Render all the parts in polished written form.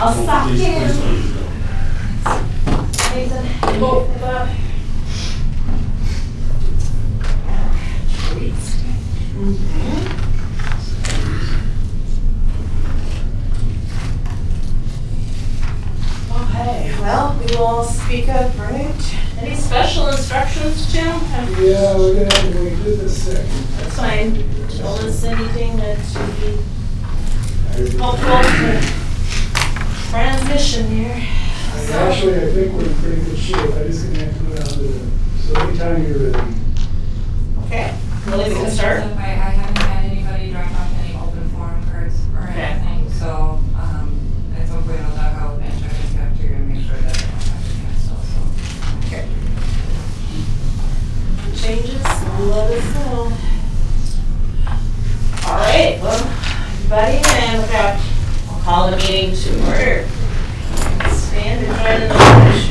I'll stop Please, in. please don't. Nathan, go. Okay, well, we will speak up, right? Any special instructions, Jim? Yeah, we're gonna have to wait just a second. That's fine. Tell us anything that should be helpful to transition here. Actually, I think we're in pretty good shape. I just gonna have to go down to the, so anytime you're ready. Okay, Lily, we can start? I haven't had anybody drop off any open forum cards or Okay. anything, so, at some point I'll log out and check the cafeteria and make sure that they don't have to cancel, so. Okay. Changes, let us know. All right, well, everybody, and with that, I'll call the meeting to order. Stand and join in the pledge.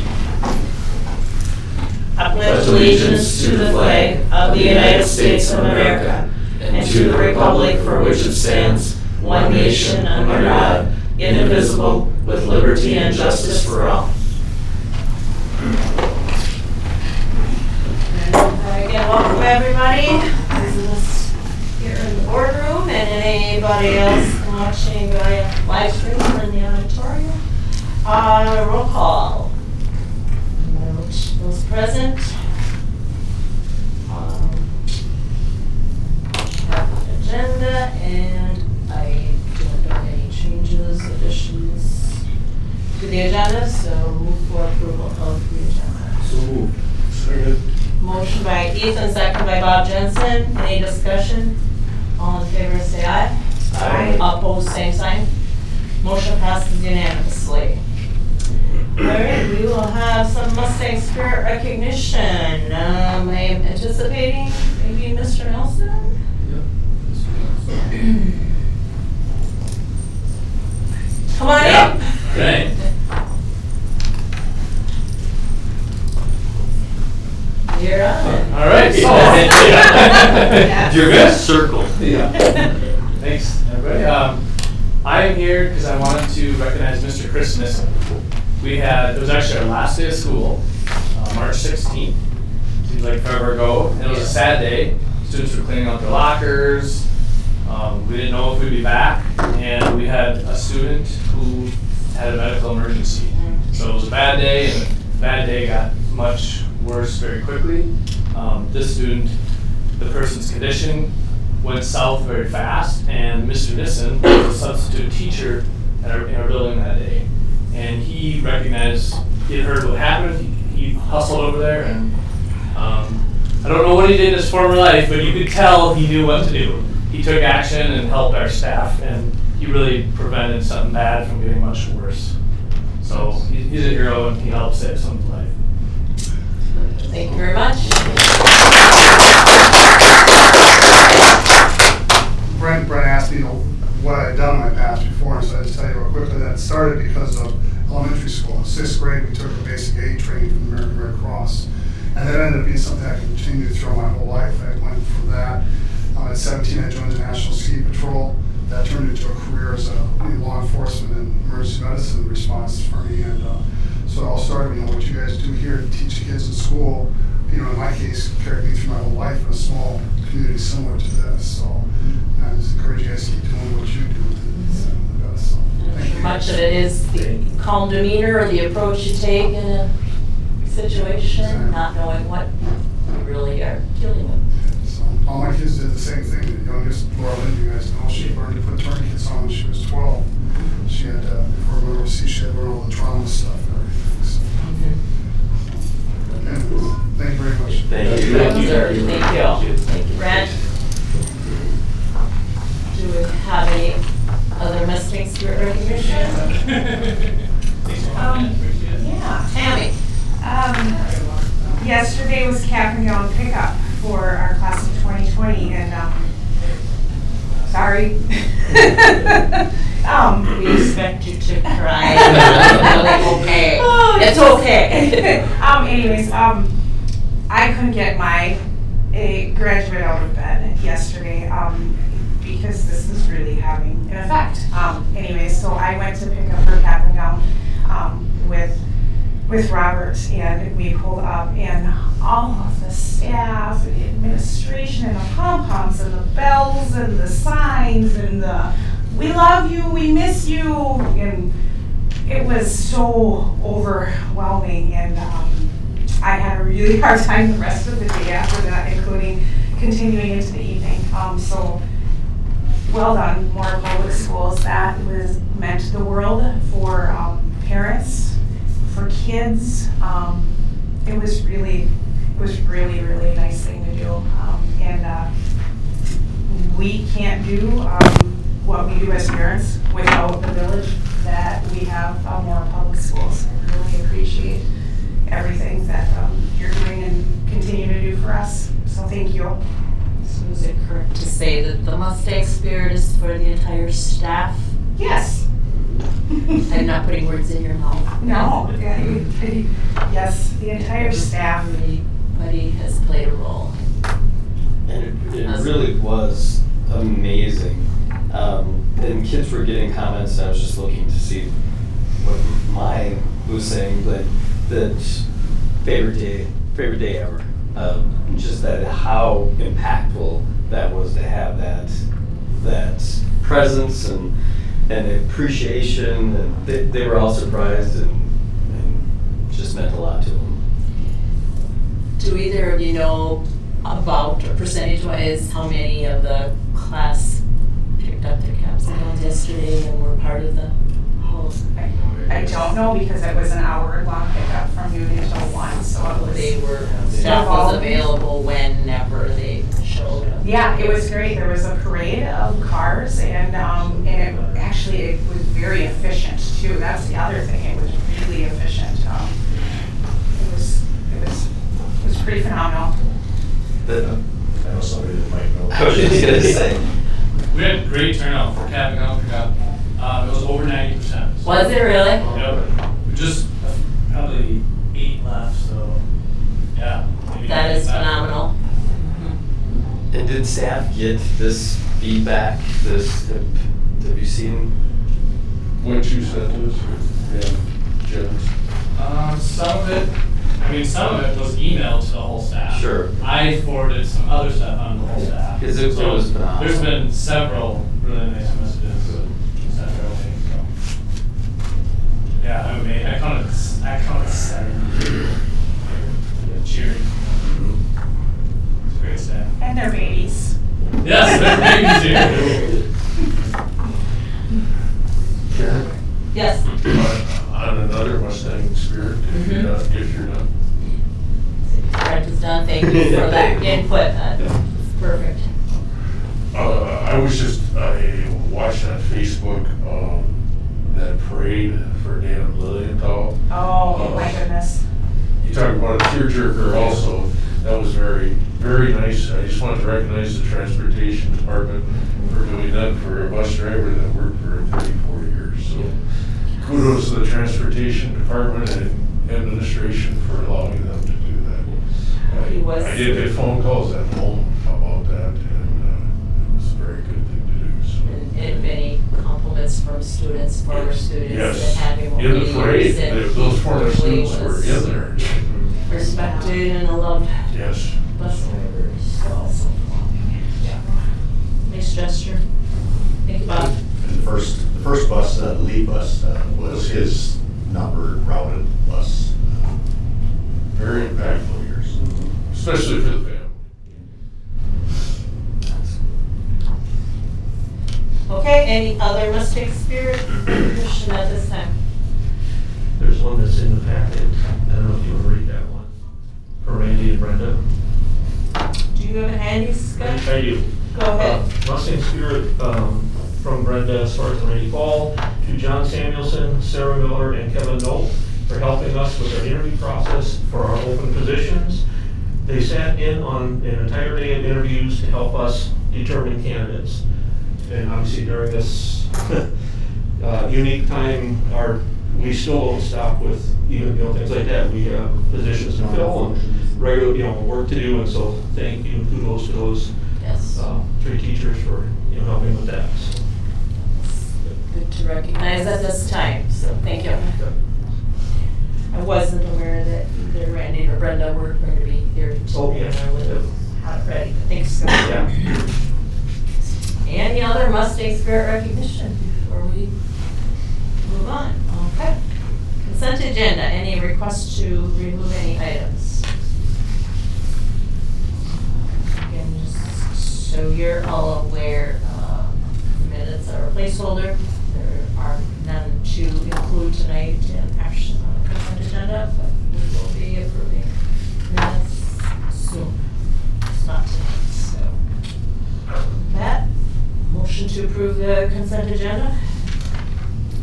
I pledge allegiance to the flag of the United States of America and to the republic for which it stands, one nation under God, indivisible, with liberty and justice for all. Again, welcome everybody. Visiting us here in the boardroom and anybody else watching via live stream in the auditorium. Roll call. Those present. Agenda, and I don't know any changes, additions to the agenda, so move for approval of the agenda. So moved. Second. Motion by Ethan, second by Bob Jensen. Any discussion? All in favor, say aye. Aye. Opposed, same sign. Motion passes unanimously. All right, we will have some Mustang Spirit recognition. I am anticipating maybe Mr. Nelson. Come on in. Okay. You're on. All right, so You're good. Circle. yeah. Thanks, everybody. I am here because I wanted to recognize Mr. Chris Nissen. It was actually our last day of school, March 16th. Seems like forever ago, and it was a sad day. Students were cleaning out their lockers. We didn't know if we'd be back, and we had a student who had a medical emergency. So it was a bad day, and the bad day got much worse very quickly. This student, the person's condition went south very fast, and Mr. Nissen was a substitute teacher in our building that day. And he recognized, he had heard what happened, he hustled over there, and I don't know what he did in his former life, but you could tell he knew what to do. He took action and helped our staff, and he really prevented something bad from getting much worse. So he's a hero, and he helped save someone's life. Thank you very much. Brent asked me, what I had done in my past before, and so I just tell you real quickly that it started because of elementary school. In 6th grade, we took a basic aid training from the American Red Cross, and that ended up being something I continued throughout my whole life. I went from that. At 17, I joined the National Ski Patrol. That turned into a career as in law enforcement and emergency medicine response for me, and so it all started. What you guys do here to teach kids in school, in my case, carried me through my whole life in a small community similar to this. So I just encourage you guys to keep doing what you do. So, thank you. Much of it is the calm demeanor or the approach you take in a situation, not knowing what you really are dealing with. So all my kids did the same thing. The youngest, Laura Lynn, you guys know, she learned to put tourniquets on when she was 12. She had, before we went overseas, she had learned all the trauma stuff and everything. So. Anyways, thank you very much. Thank you. Thank you. Thank you, Brent. Do we have any other Mustang Spirit recognition? Yeah, Tammy. Yesterday was cap and gown pickup for our class of 2020, and sorry. We expect you to cry. Okay. It's okay. Anyways, I couldn't get my graduate out of bed yesterday because this is really having an effect. Anyway, so I went to pick up her cap and gown with Robert, and we pulled up, and all of the staff and the administration and the pom-poms and the bells and the signs and the "we love you, we miss you," and it was so overwhelming, and I had a really hard time the rest of the day after that, including continuing into the evening. So well done, Mora Public Schools. That meant the world for parents, for kids. It was really a nice thing to do. And we can't do what we do as parents without the village that we have Mora Public Schools. I really appreciate everything that you're doing and continue to do for us. So thank you. So is it correct to say that the Mustang Spirit is for the entire staff? Yes. I'm not putting words in your mouth. No. Yes, the entire staff. Everybody has played a role. And it really was amazing. And kids were getting comments, and I was just looking to see what mine was saying, but that favorite day ever. Just that how impactful that was to have that presence and appreciation, and they were all surprised and just meant a lot to them. Do either of you know about, or percentage-wise, how many of the class picked up their caps and gowns yesterday and were part of the whole? I don't know because it was an hour-long pickup from noon until 1, so it was. They were, staff was available whenever they showed up. Yeah, it was great. There was a parade of cars, and it was very efficient too. That's the other thing. It was really efficient. It was pretty phenomenal. I know somebody that might know. I was just gonna say. We had great turnout for cap and gown pickup. It was over 90%. Was it really? Yep. We just probably 8 left, so yeah. maybe That is 95. phenomenal. And did staff get this feedback? Have you seen? What you sent us, yeah, Jim's. Some of it was emailed to the whole staff. Sure. I forwarded some other stuff on the whole staff. Because it So was phenomenal. There's been several really nice messages sent our way, so. Yeah, I counted 7 cheering. It's a great staff. And their babies. Yes, there's babies here. Karen? Yes. On another Mustang Spirit, if you're not. Brent is done. Thank you for that input. That's perfect. I watched on Facebook, that parade for Dan Lilienthal. Oh my goodness. You talk about a tearjerker also. That was very, very nice. I just wanted to recognize the transportation department for doing that for a bus driver that worked for 34 years. So kudos to the transportation department and administration for allowing them to do that. I did get phone calls at home about that, and it was a very good thing to do. So. And many compliments from students, former students Yes. that had him over In the the parade, years, and those former really students were was in there. respected and a loved Yes. bus driver. So, yeah. Nice gesture. Thank you, Bob. And the first bus, the lead bus, was his numbered routed bus. Very impactful years, especially for the family. Okay, any other Mustang Spirit Christian at this time? There's one that's in the packet. I don't know if you want to read that one. For Randy and Brenda. Do you have a handy, Scott? I do. Go ahead. Mustang Spirit from Brenda as far as Randy Fall to John Samuelson, Sarah Miller, and Kevin Knoll for helping us with our interview process for our open positions. They sat in on an entire day of interviews to help us determine candidates. And obviously during this unique time, we still don't stop with even things like that. We have positions to fill and regular work to do, and so thank you and kudos to those Yes. 3 teachers for, helping with that, so. Good to recognize at this time, so thank you. I wasn't aware that either Randy or Brenda were going to be here today. Oh, yeah. I would have had it ready, but thanks, Scott. Yeah. Any other Mustang Spirit recognition before we move on? Okay. Consent agenda, any requests to remove any items? Again, just so you're all aware, minutes are a placeholder. There are none to include tonight in action on the consent agenda, but we will be approving minutes soon. It's not tonight, so. That, motion to approve the consent agenda?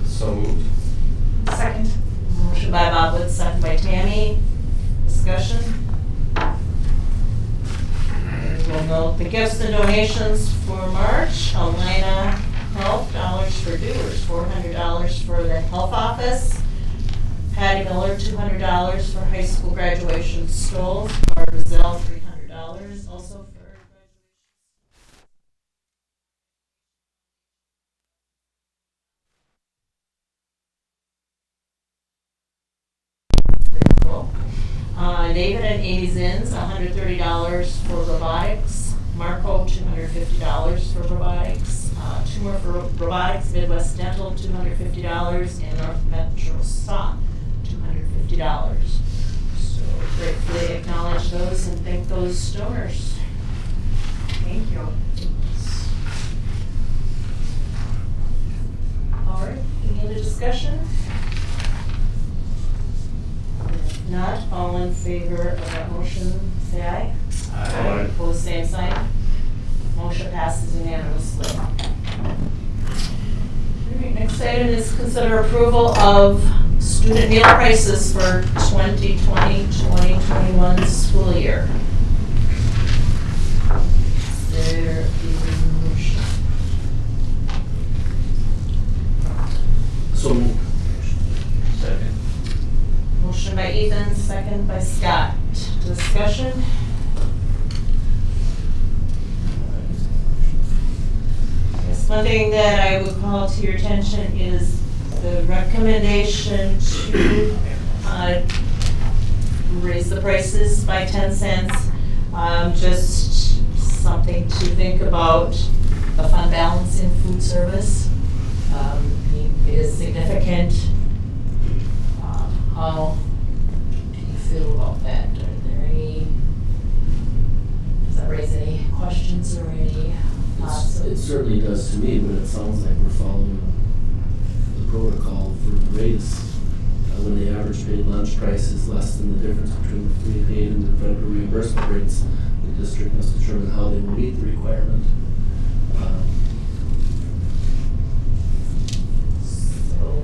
So moved. Second. Motion by Bob Woods, second by Tammy. Discussion? We'll note the gifts and donations for March. Alina Health, dollars for doers, $400 for the health office. Patty Miller, $200 for high school graduation stoles. Barbara Zell, $300 also for graduation. Very cool. David and Amy Zins, $130 for robotics. Marco, $250 for robotics. Two more for robotics, Midwest Dental, $250, and North Metro Saw, $250. So gratefully acknowledge those and thank those donors. Thank you. All right, any other discussion? If not, all in favor of that motion, say aye. Aye. Opposed, same sign. Motion passes unanimously. All right, next item is consider approval of student meal prices for 2020-2021 school year. Is there a motion? So moved. Second. Motion by Ethan, second by Scott. Discussion? Yes, one thing that I would call to your attention is the recommendation to raise the prices by 10 cents. Just something to think about, the fund balance in food service. It is significant. How do you feel about that? Are there any, does that raise any questions or any thoughts? It certainly does to me, but it sounds like we're following the protocol for the raise. When the average paid lunch price is less than the difference between the free paid and the federal reimbursement rates, the district must determine how they will meet the requirement. So,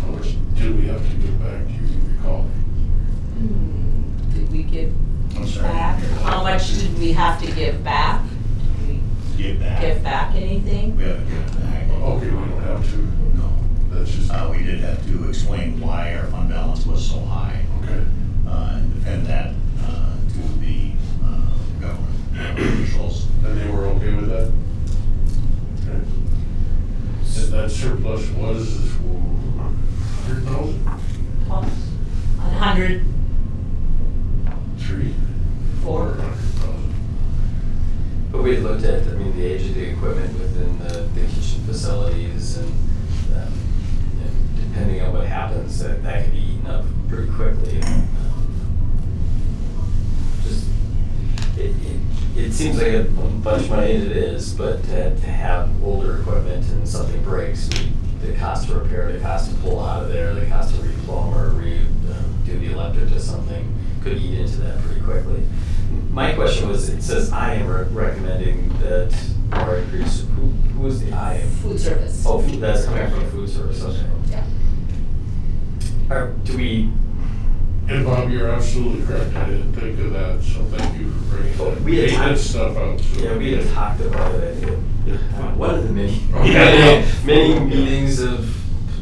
How much do we have to give back, do you recall? did we give I'm sorry. back? How much did we have to give back? Did we Give back. give back anything? We haven't given back. Okay, we don't have to, No. that's just, We did have to explain why our fund balance was so high, okay. and defend that to the government officials. And they were okay with that? Okay. And that surplus was 100,000? 100, 3? 4. 400,000. But we had looked at, the age of the equipment within the kitchen facilities and depending on what happens, that could be eaten up pretty quickly. It seems like a bunch of money, and it is, but to have older equipment and something breaks, the cost to repair, the cost to pull out of there, the cost to replumb or do the electric to something could eat into that pretty quickly. My question was, it says I am recommending that our increase, who is the I am? Food service. Oh, that's coming from food service, okay. Yeah. Do we, And Bob, you're absolutely correct, I didn't think of that, so thank you for bringing Well, that we had maintenance talked- stuff out. So we had talked about it, one of the many, Yeah. many meetings have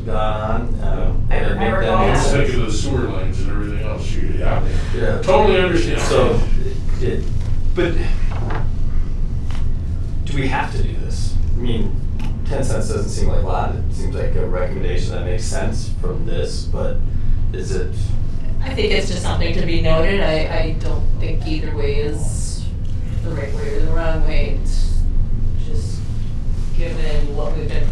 gone on. I recall I was that. thinking of the sewer lines and everything else, yeah, Yeah. totally understand. So, but we have to do this? I mean, 10 cents doesn't seem like a lot. It seems like a recommendation that makes sense from this, but is it? I think it's just something to be noted. I don't think either way is the right way or the wrong way. It's just given what we've been,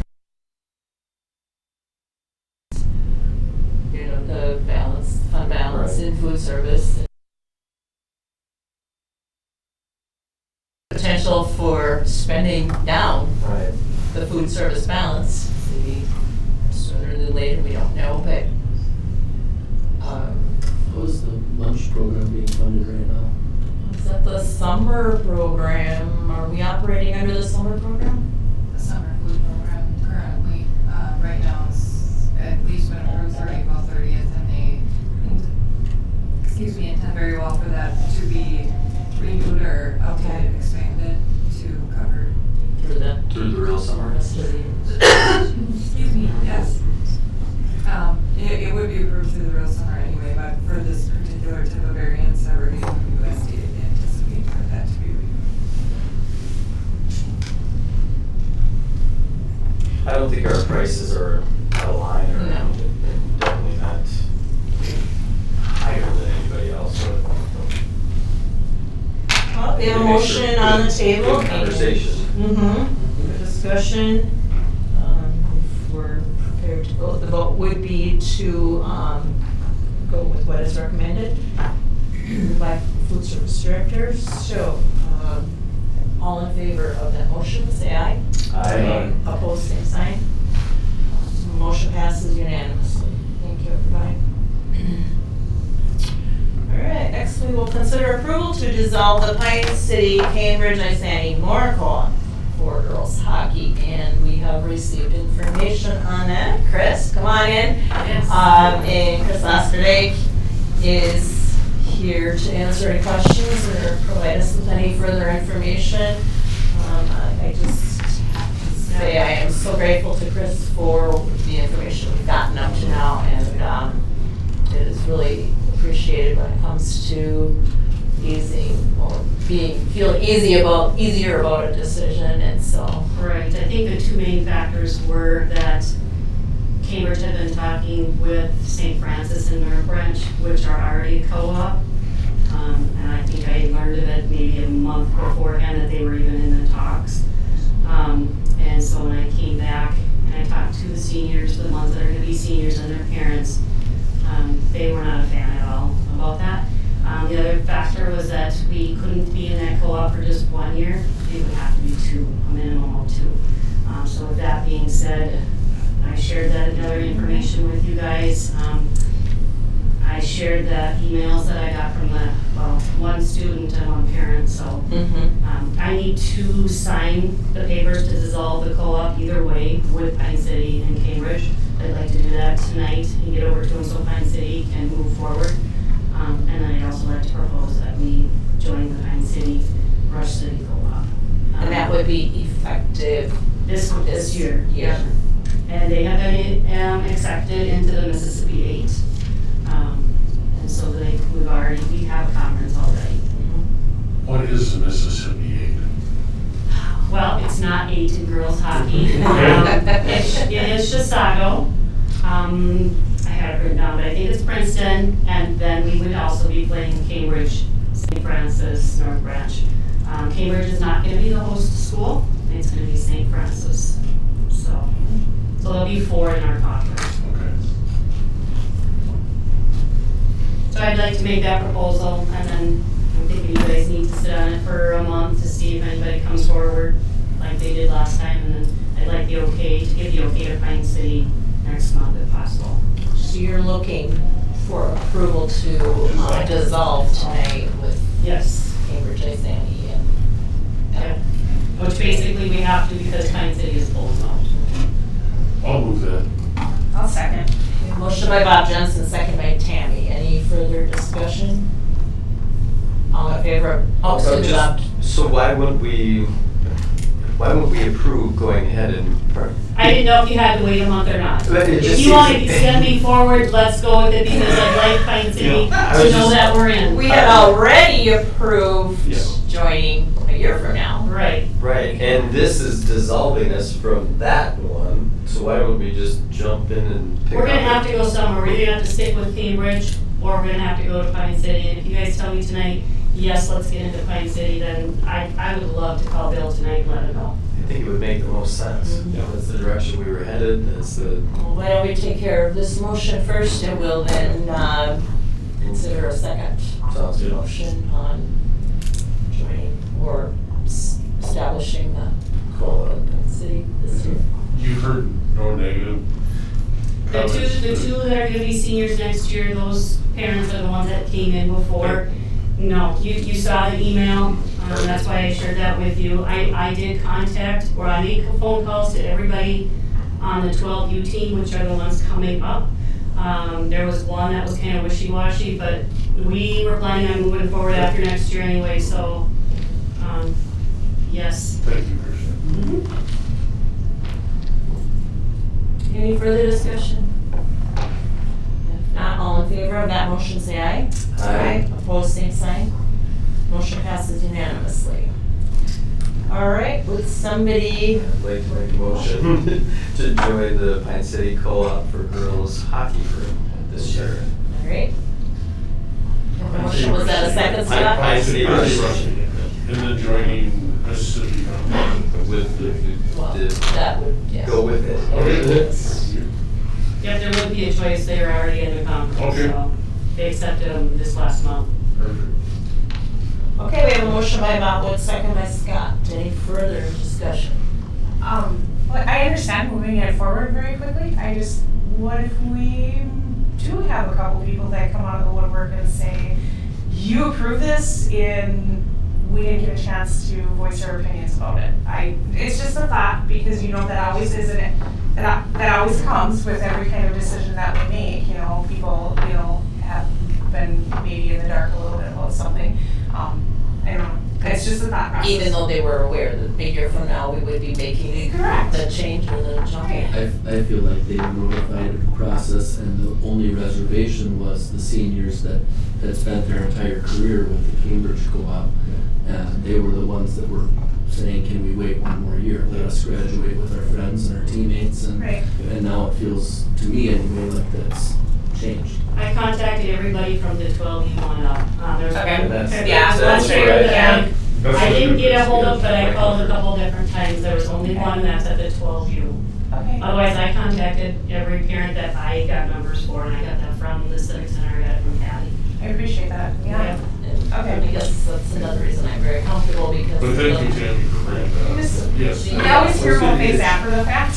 the balance, fund balance Right. in food service. Potential for spending down Right. the food service balance, maybe sooner than later, we don't know, but How is the lunch program being funded right now? is that the summer program? Are we operating under the summer program? The summer food program currently, right now is at least been approved for April 30th, and they, intend very well for that to be renewed or updated, expanded to cover. Through the real summer? Rest of the year. Yes. It would be approved through the real summer anyway, but for this particular type of variance that we're getting from USDA, they anticipate for that to be renewed. I don't think our prices are out of line or No. definitely not higher than anybody else. So Well, we have a make sure motion on the table. Good conversation. Mm-hmm. Discussion. If we're prepared to vote, the vote would be to go with what is recommended by food service directors. So, all in favor of that motion, say aye. Aye. Opposed, same sign. Motion passes unanimously. Thank you, everybody. All right, next we will consider approval to dissolve the Pine City, Cambridge, Isani, Mora co-op for girls hockey, and we have received information on that. Chris, come on in. Yes. And Chris Osterday is here to answer any questions or provide us with any further information. I just have to say I am so grateful to Chris for the information we've gotten up to now, and it is really appreciated when it comes to feel easier about a decision, and so. Right, I think the two main factors were that Cambridge had been talking with St. Francis and North Branch, which are already co-op. And I think I learned of it maybe a month beforehand that they were even in the talks. And so when I came back and I talked to the seniors, the ones that are gonna be seniors and their parents, they were not a fan at all about that. The other factor was that we couldn't be in that co-op for just 1 year. It would have to be two, a minimum of two. So with that being said, I shared that other information with you guys. I shared the emails that I got from one student and one parent, so I need to sign the papers to dissolve the co-op either way with Pine City and Cambridge. I'd like to do that tonight and get over to them so Pine City can move forward. And then I'd also like to propose that we join the Pine City Rush City Co-op. And that would be effective this year. Yeah. And they have been accepted into the Mississippi 8. And so we have a conference already. What is the Mississippi 8? Well, it's not 8 in girls hockey. It is Chisago. I have it written down, but I think it's Princeton, and then we would also be playing Cambridge, St. Francis, North Branch. Cambridge is not going to be the host school. It's going to be St. Francis. So there'll be 4 in our conference. Okay. So I'd like to make that proposal, and then I'm thinking you guys need to sit on it for a month to see if anybody comes forward like they did last time, and then I'd like to give the okay to Pine City next month if possible. So you're looking for approval to dissolve tonight with Yes. Cambridge, Isani, and. Yep. Which basically we have to because Pine City is closed out. I'll move that. I'll second. Motion by Bob Jensen, second by Tammy. Any further discussion? All in favor of, Bob. So why wouldn't we approve going ahead and? I didn't know if you had to wait a month or not. But it If just you want to seems- send me forward, let's go with it because I'd like Pine City Yeah, I to was know just- that we're in. We had already approved Yes. joining a year from now. Right. Right, Right, and this is dissolving us from that one, so why don't we just jump in and pick up? We're gonna have to go somewhere, we're either gonna have to stick with Cambridge, or we're gonna have to go to Pine City, and if you guys tell me tonight, yes, let's get into Pine City, then I would love to call Bill tonight and let him know. I think it would make the most sense. Mhm. That's the direction we were headed, that's the, Well, why don't we take care of this motion first, and we'll then consider a second sounds good. motion on joining or establishing the city this year. You've heard no negative The two that are gonna be seniors next year, those parents are the ones that came in before. No, you saw the email, that's why I shared that with you. I did contact, or I made phone calls to everybody on the 12U team, which are the ones coming up. There was one that was kind of wishy-washy, but we were planning on moving forward after next year anyway, so, yes. Thank you, Christian. Any further discussion? If not, all in favor of that motion, say aye. Aye. Opposed, same sign. Motion passes unanimously. All right, would somebody, I'd like to make a motion to join the Pine City Co-op for girls hockey for this year. all right? Motion, was that a second, Scott? Pine City Rush. And then joining Mississippi County. With Well, the, that would, yeah. go with it. Okay. Yep, there would be a choice, they are already in the conference, Okay. so they accepted them this last month. Perfect. Okay, we have a motion by Bob, second by Scott. Any further discussion? Well, I understand moving it forward very quickly. I just, what if we do have a couple people that come out of the woodwork and say, you approve this and we didn't get a chance to voice our opinions about it. It's just a thought, because you know that always isn't it, that always comes with every kind of decision that we make, you know, people, you know, have been maybe in the dark a little bit about something. I don't know, it's just a thought process. Even though they were aware that a year from now, we would be making Correct. the change or the jump. Right. I feel like they were notified of the process, and the only reservation was the seniors that had spent their entire career with the Cambridge Co-op. And they were the ones that were saying, can we wait one more year? Let us graduate with our friends and our teammates. And, Right. and now it feels, to me anyway, like that's changed. I contacted everybody from the 12U1 up. There's Okay. one, That's- Yeah, that's that's right, that yeah. I didn't get a hold of, but I called a couple different times. There was only one that's at the 12U. Okay. Otherwise, I contacted every parent that I got numbers for, and I got that from the Civic Center, I got it from Patty. I appreciate that, yeah. And Okay. because that's another reason I'm very comfortable, because. But thank you, Tammy, for bringing that up. Yes. You always hear about things after the fact.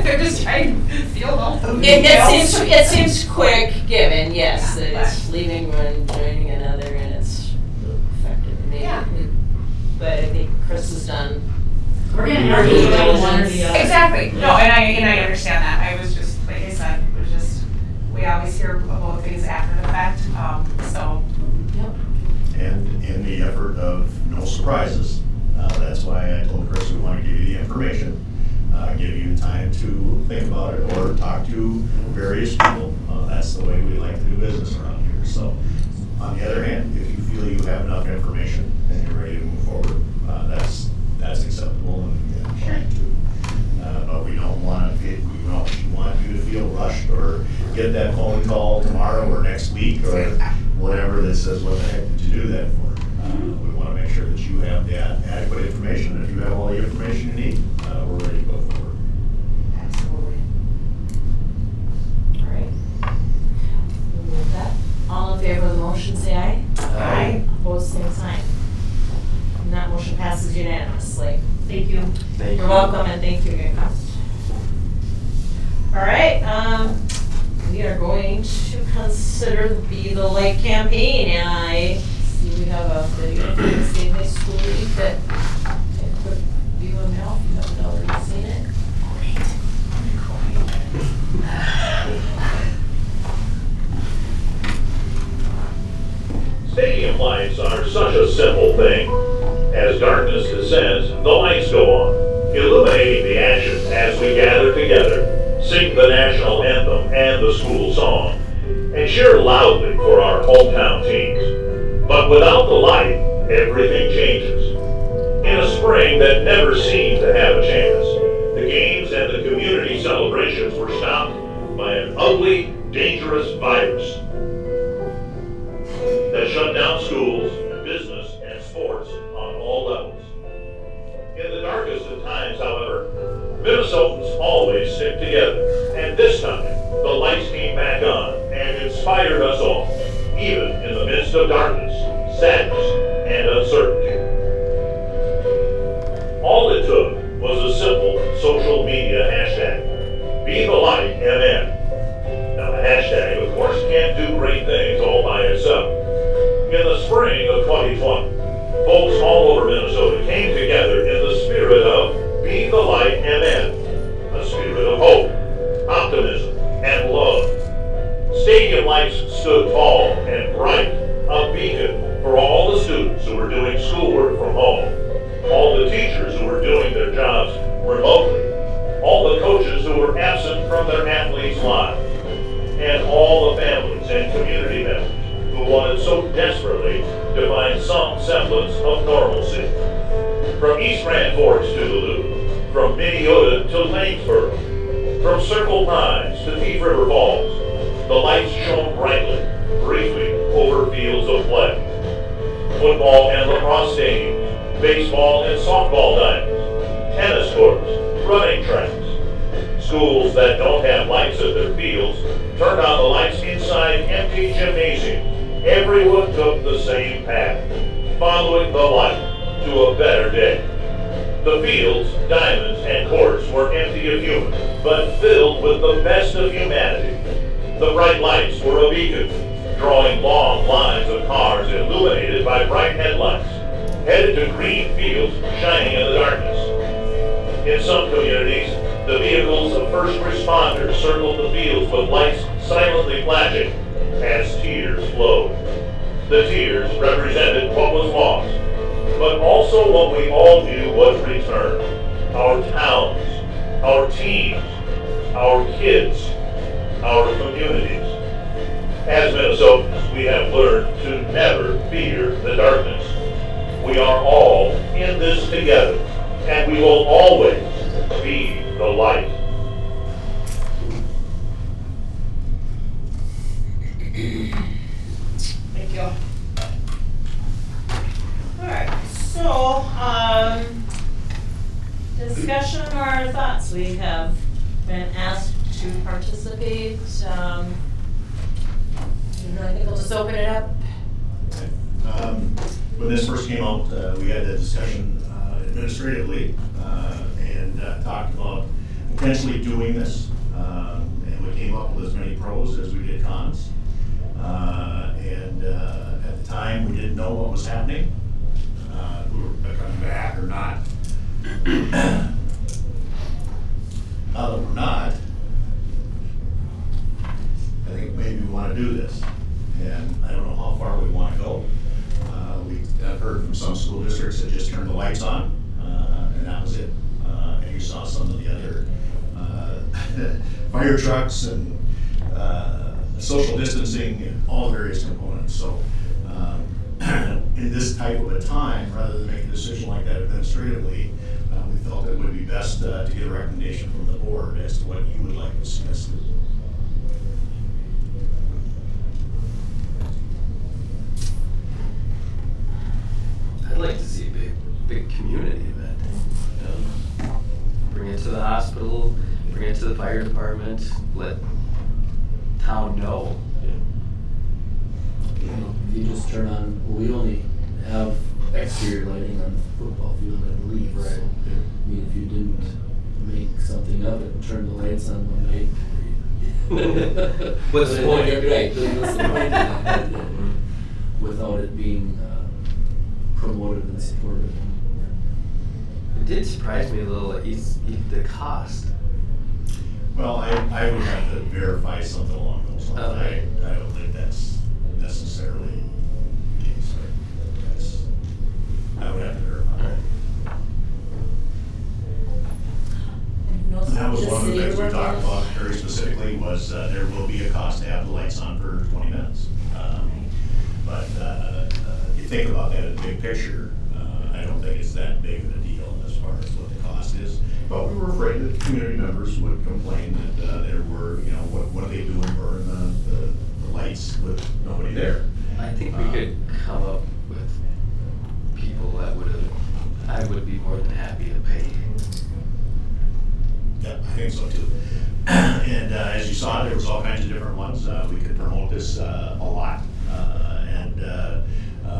They're just trying to feel all the It seems quick, given, yes, that Yeah, it's leaving one, joining another, and it's effective Yeah. immediately. But I think Chris has done. We're gonna have to join one or the other. Exactly, no, and I understand that, I was just, like I said, it was just, we always hear about things after the fact, so. Yep. And in the effort of no surprises, that's why I told Chris we want to give you the information, give you time to think about it or talk to various people. That's the way we like to do business around here. So, on the other hand, if you feel you have enough information and you're ready to move forward, that's acceptable and fine too. But we don't want to, we want you to feel rushed or get that phone call tomorrow or next week or whatever that says, what the heck did you do that for? We want to make sure that you have the adequate information. And if you have all the information you need, we're ready to go forward. Absolutely. All right. With that, all in favor of the motion, say aye. Aye. Opposed, same sign. And that motion passes unanimously. Thank you. Thank you. You're welcome, and thank you again. All right, we are going to consider the Be the Light campaign, and I see we have a video from the State High School Week that a quick view of now, if you haven't already seen it. Stadium lights are such a simple thing. As darkness descends, the lights go on, illuminating the action as we gather together, sing the national anthem and the school song, and cheer loudly for our hometown teams. But without the light, everything changes. In a spring that never seemed to have a chance, the games and the community celebrations were stopped by an ugly, dangerous virus that shut down schools, business, and sports on all levels. In the darkest of times, however, Minnesotans always stick together, and this time, the lights came back on and inspired us all, even in the midst of darkness, sadness, and uncertainty. All it took was a simple social media hashtag, BeTheLightMN. Now the hashtag, of course, can't do great things all by itself. In the spring of 2020, folks all over Minnesota came together in the spirit of Be the Light MN, a spirit of hope, optimism, and love. Stadium lights stood tall and bright, a beacon for all the students who were doing schoolwork from home, all the teachers who were doing their jobs remotely, all the coaches who were absent from their athletes' lives, and all the families and community members who wanted so desperately to find some semblance of normalcy. From East Grand Forks to the Loop, from Minneota to Lanesboro, from Circle Pines to Thief River Falls, the lights shone brightly, briefly over fields of play. Football and lacrosse stadiums, baseball and softball diamonds, tennis courts, running tracks. Schools that don't have lights at their fields turned on the lights inside empty gymnasiums. Everyone took the same path, following the light to a better day. The fields, diamonds, and courts were empty of humans, but filled with the best of humanity. The bright lights were a beacon, drawing long lines of cars illuminated by bright headlights, headed to green fields shining in the darkness. In some communities, the vehicles of first responders circled the fields with lights silently flashing as tears flowed. The tears represented what was lost, but also what we all knew would return. Our towns, our teams, our kids, our communities. As Minnesotans, we have learned to never fear the darkness. We are all in this together, and we will always be the light. Thank you. Alright, so, discussion or thoughts? We have been asked to participate. I think I'll just open it up. When this first came out, we had that discussion administratively and talked about potentially doing this. And we came up with as many pros as we did cons. At the time, we didn't know what was happening. We were coming back or not. Now that we're not, I think maybe we want to do this. And I don't know how far we want to go. I've heard from some school districts that just turned the lights on, and that was it. And you saw some of the other fire trucks and social distancing and all the various components. So in this type of a time, rather than make a decision like that administratively, we felt it would be best to get a recommendation from the board as to what you would like to see us do. I'd like to see a big community event. Bring it to the hospital, bring it to the fire department, let town know. You know, if you just turn on, well, we only have exterior lighting on the football field, I believe. Right. So, I mean, if you didn't make something of it and turn the lights on one night. What's the point? Right, what's the point of that? Without it being promoted and supported. It did surprise me a little, the cost. Well, I would have to verify something along those lines. Okay. I don't think that's necessarily the case. I would have to verify. And that was one of the things we talked about very specifically was there will be a cost to have the lights on for 20 minutes. But you think about that in the big picture, I don't don't think it's that big of a deal as far as what the cost is. But we were afraid that community members would complain that there were, what are they doing burning the lights with nobody there? I think we could come up with people that I would be more than happy to pay. Yeah, I think so too. And as you saw, there was all kinds of different ones. We could promote this a lot.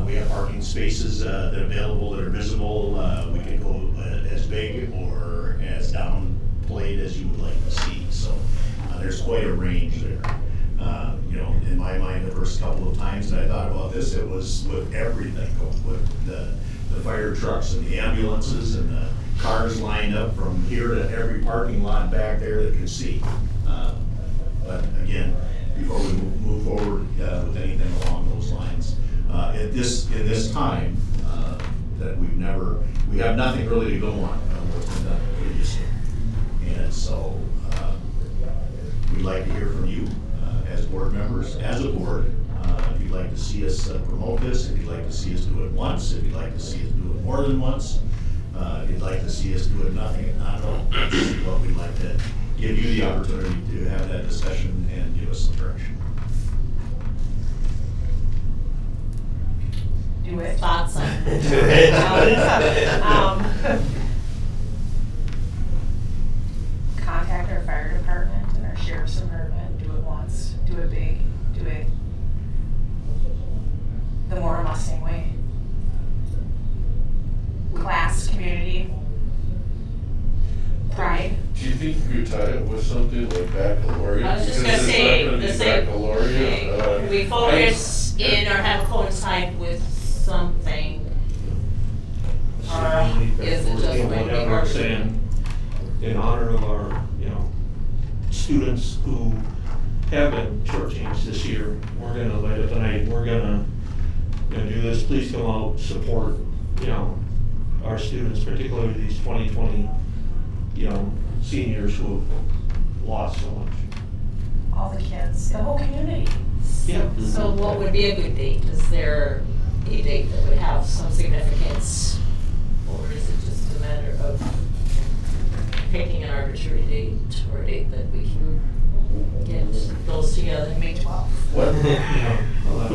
We have parking spaces that are available, that are visible. We could go as big or as downplayed as you would like to see. So there's quite a range there. In my mind, the first couple of times that I thought about this, it was with everything, with the fire trucks and the ambulances and the cars lined up from here to every parking lot back there that could see. But again, before we move forward with anything along those lines, in this time that we have nothing really to go on what's been done previously, and so we'd like to hear from you as board members, as a board. If you'd like to see us promote this, if you'd like to see us do it once, if you'd like to see us do it more than once, if you'd like to see us do it nothing, not at all, but we'd like to give you the opportunity to have that discussion and give us some direction. Do it. Thoughts on Contact our fire department and our sheriff's department, do it once, do it big, do it the Mora Mustang way. Class, community, pride. Do you think you could tie it with something like baccalaureate? I was just Because gonna it's say, not gonna the be same baccalaureate. thing. We focus in or have coincide with something. Or is it just We're when we never work? saying, in honor of our, students who have been shortchanged this year, we're gonna light up the night, we're gonna do this, please come out, support, our students, particularly these 2020, seniors who have lost so much. All the kids, the whole community. Yeah. So what would be a good date? Is there a date that would have some significance? Or is it just a matter of picking an arbitrary date or a date that we can get those together? May 12th.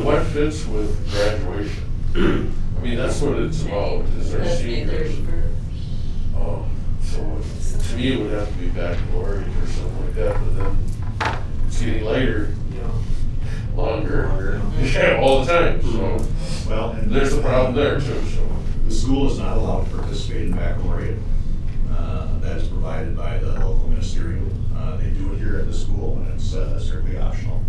What fits with graduation? I mean, that's what it's about, is our That's May seniors. 31st. Oh, so to me, it would have to be baccalaureate or something like that, but then it's getting later, longer, yeah, all the time, so. Well, and There's a problem there too, so. the school is not allowed to participate in baccalaureate. That is provided by the local ministerial. They do it here at the school, and it's strictly optional.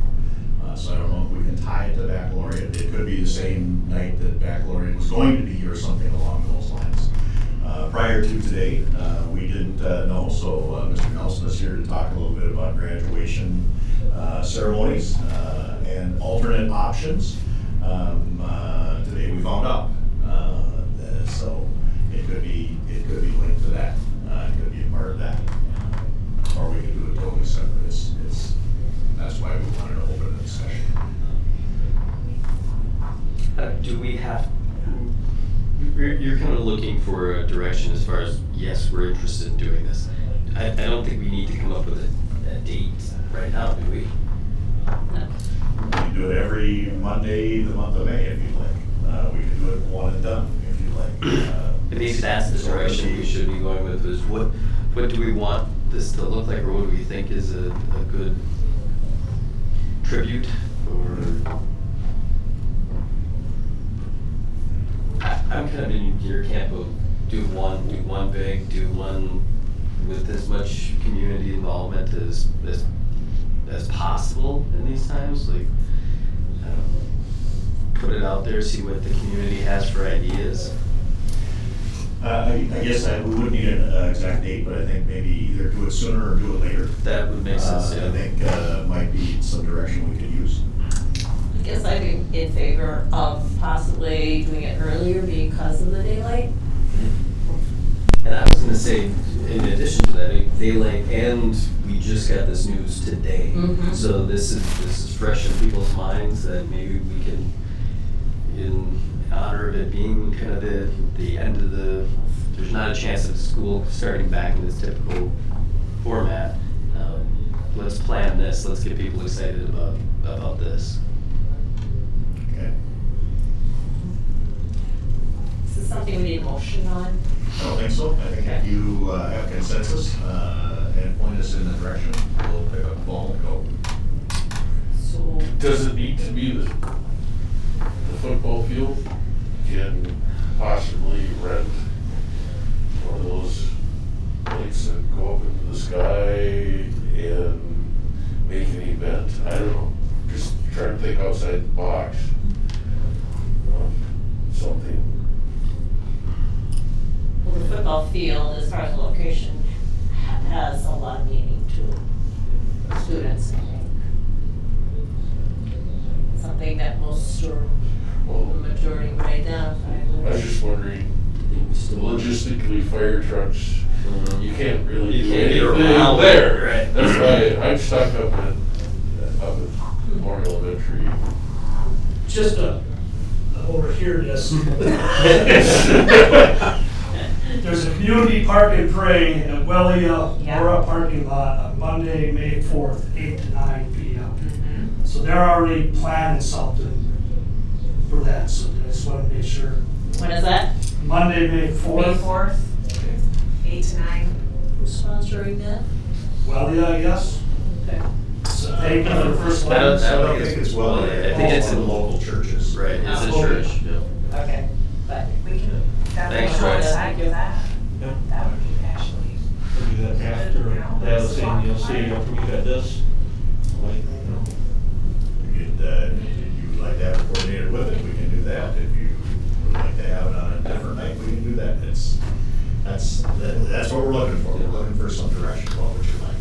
So I don't know if we can tie it to baccalaureate. It could be the same night that baccalaureate was going to be, or something along those lines. Prior to today, we didn't know, so Mr. Nelson is here to talk a little bit about graduation ceremonies and alternate options. Today we found out. So it could be linked to that. It could be a part of that. Or we could do it totally separate. That's why we wanted to open the discussion. Do we have, you're kind of looking for a direction as far as, yes, we're interested in doing this. I don't think we need to come up with a date right now, do we? No. We can do it every Monday, the month of May, if you'd like. We can do it one and done, if you'd like. Maybe that's the direction we should be going with, is what do we want this to look like, or what do we think is a good tribute, or I'm kind of in your camp of do one big, do one with as much community involvement as possible in these times. Like, I don't know, put it out there, see what the community has for ideas. I guess we wouldn't need an exact date, but I think maybe either do it sooner or do it later. That would make sense. I think might be some direction we could use. I guess I'd be in favor of possibly doing it earlier because of the daylight. And I was gonna say, in addition to that, daylight, and we just got this news today. Mhm. So this is fresh in people's minds that maybe we can, honor of it being kind of the end of there's not a chance of school starting back in its typical format. Let's plan this, let's get people excited about this. Okay. Is this something we need a motion on? I don't think so. I think if you have consensus and point us in the direction, we'll pick up the ball and go. So, Does it need to be the football field? Can possibly rent one of those lights that go up into the sky and make an event? I don't know. Just trying to think outside the box. Something. well, the football field, as far as the location, has a lot of meaning to students, I think. Something that most or the majority would identify I was with. just wondering, logistically, fire trucks, you can't really You do can't get anything around there. it, right. That's why I'm stuck up at Mora Elementary. Just over here, yes. There's a community park and parade in the Wellia Mora parking lot on Monday, May 4th, 8 to 9 p.m. So they're already planning something for that, so I just want to make sure. When is that? Monday, May 4th. May 4th, 8 to 9. Who's sponsoring that? Wellia, yes. Okay. So thank you for the first one. I don't I don't think it's well. I think it's in local churches. Right, it's a Oh, okay. church. Yeah. Okay, but We can definitely Thanks, Joyce. coincide with that. Yep. That would be actually. We'll do that after, that was saying, you'll see, after we got this. Like, you know. If you'd like to have it coordinated with it, we can do that. If you would like to have it on a different night, we can do that. That's what we're looking for. We're looking for some direction about what you like.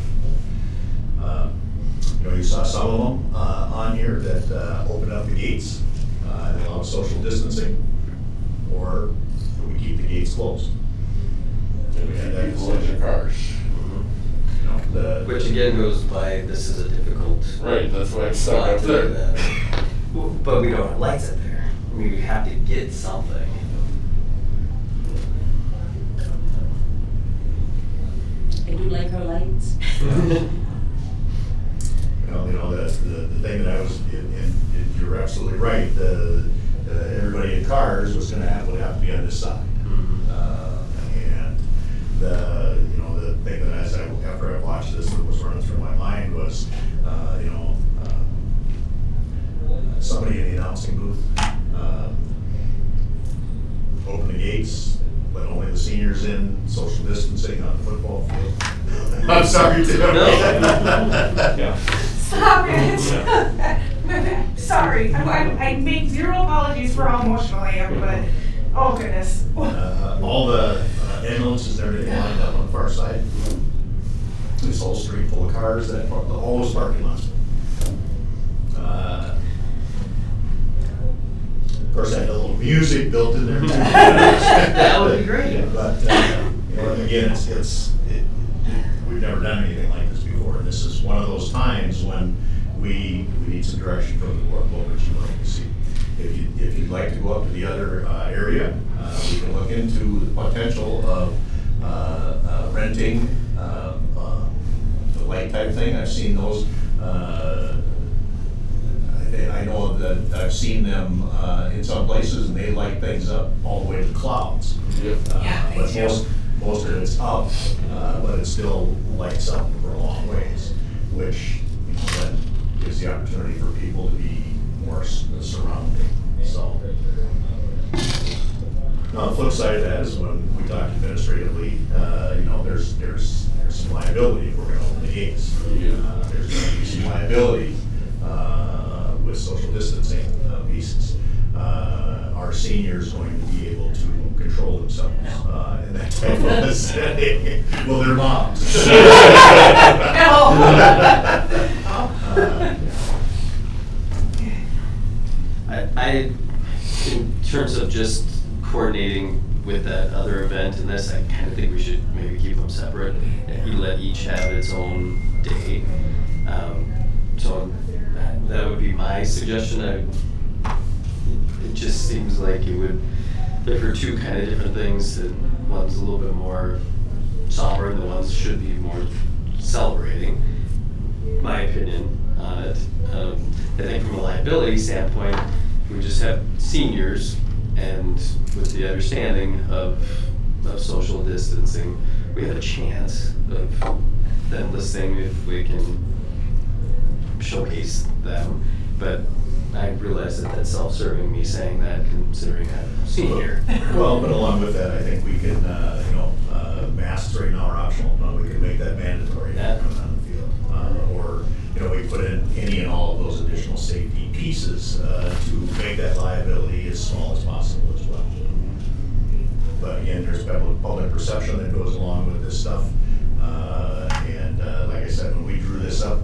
You saw some of them on here that open up the gates and allow social distancing, or we keep the gates closed. And we have people in their cars. Which again goes by, this is a difficult. Right, that's why it's stuck spot up to do there. that. But we don't have lights up there. I mean, we have to get something. I do like our lights. The thing that I was, and you're absolutely right, everybody in cars would have to be on this side. And the thing that after I watched this, that was running through my mind was, somebody in the announcing booth, open the gates, let only the seniors in, social distancing on the football field. I'm sorry, Tim. Yeah. Stop it. Sorry, I make zero apologies for how emotional I am, but, oh goodness. All the ambulances and everything lined up on the far side. This whole street full of cars, all those parking lots. Of course, I had a little music built in there too. That would be great. But again, we've never done anything like this before. And this is one of those times when we need some direction from the board. What would you like to see? If you'd like to go up to the other area, we can look into the potential of renting the light type thing. I've seen those. I know that I've seen them in some places, and they light things up all the way to the clouds. Yep. But most of it's up, but it still lights up for a long ways, which then gives the opportunity for people to be more surrounding. So, now the flip side of that is when we talk administratively, there's some liability if we're going to open the gates. There's going to be some liability with social distancing pieces. Our seniors going to be able to control themselves in that type of a setting. Well, their moms. I, in terms of just coordinating with that other event and this, I kind of think we should maybe keep them separate. And you let each have its own day. So that would be my suggestion. it just seems like it would, they're for two kind of different things, and one's a little bit more somber, and the ones should be more celebrating, my opinion on it. I think from a liability standpoint, we just have seniors, and with the understanding of social distancing, we have a chance of them listening if we can showcase them. But I realize that that's self-serving, me saying that, considering I'm a senior. Well, but along with that, I think we can, masks right now are optional. We can make that mandatory Yeah. coming on the field. Or, we put in any and all of those additional safety pieces to make that liability as small as possible as well. But again, there's public perception that goes along with this stuff. And like I said, when we drew this up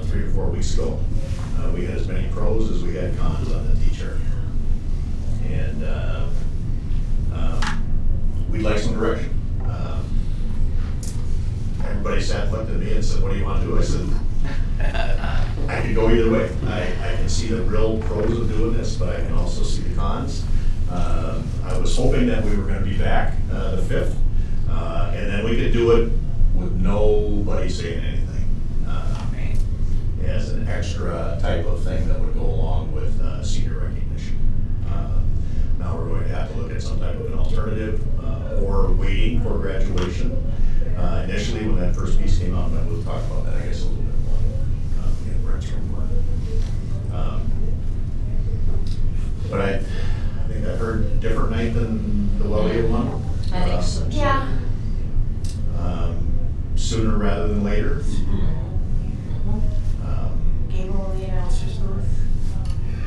3 or 4 weeks ago, we had as many pros as we had cons on the T-shirt. And we'd like some direction. Everybody sat, looked at me and said, what do you want to do? I said, I could go either way. I can see the real pros of doing this, but I can also see the cons. I was hoping that we were going to be back the 5th, and then we could do it with nobody saying anything. As an extra type of thing that would go along with senior recognition. Now we're going to have to look at some type of an alternative or waiting for graduation. Initially, when that first piece came out, and we'll talk about that, I guess, a little bit more. In Brent's report. But I think I heard a different night than the Wellesley one. I think so. Yeah. Sooner rather than later. Gable in the announcer's booth.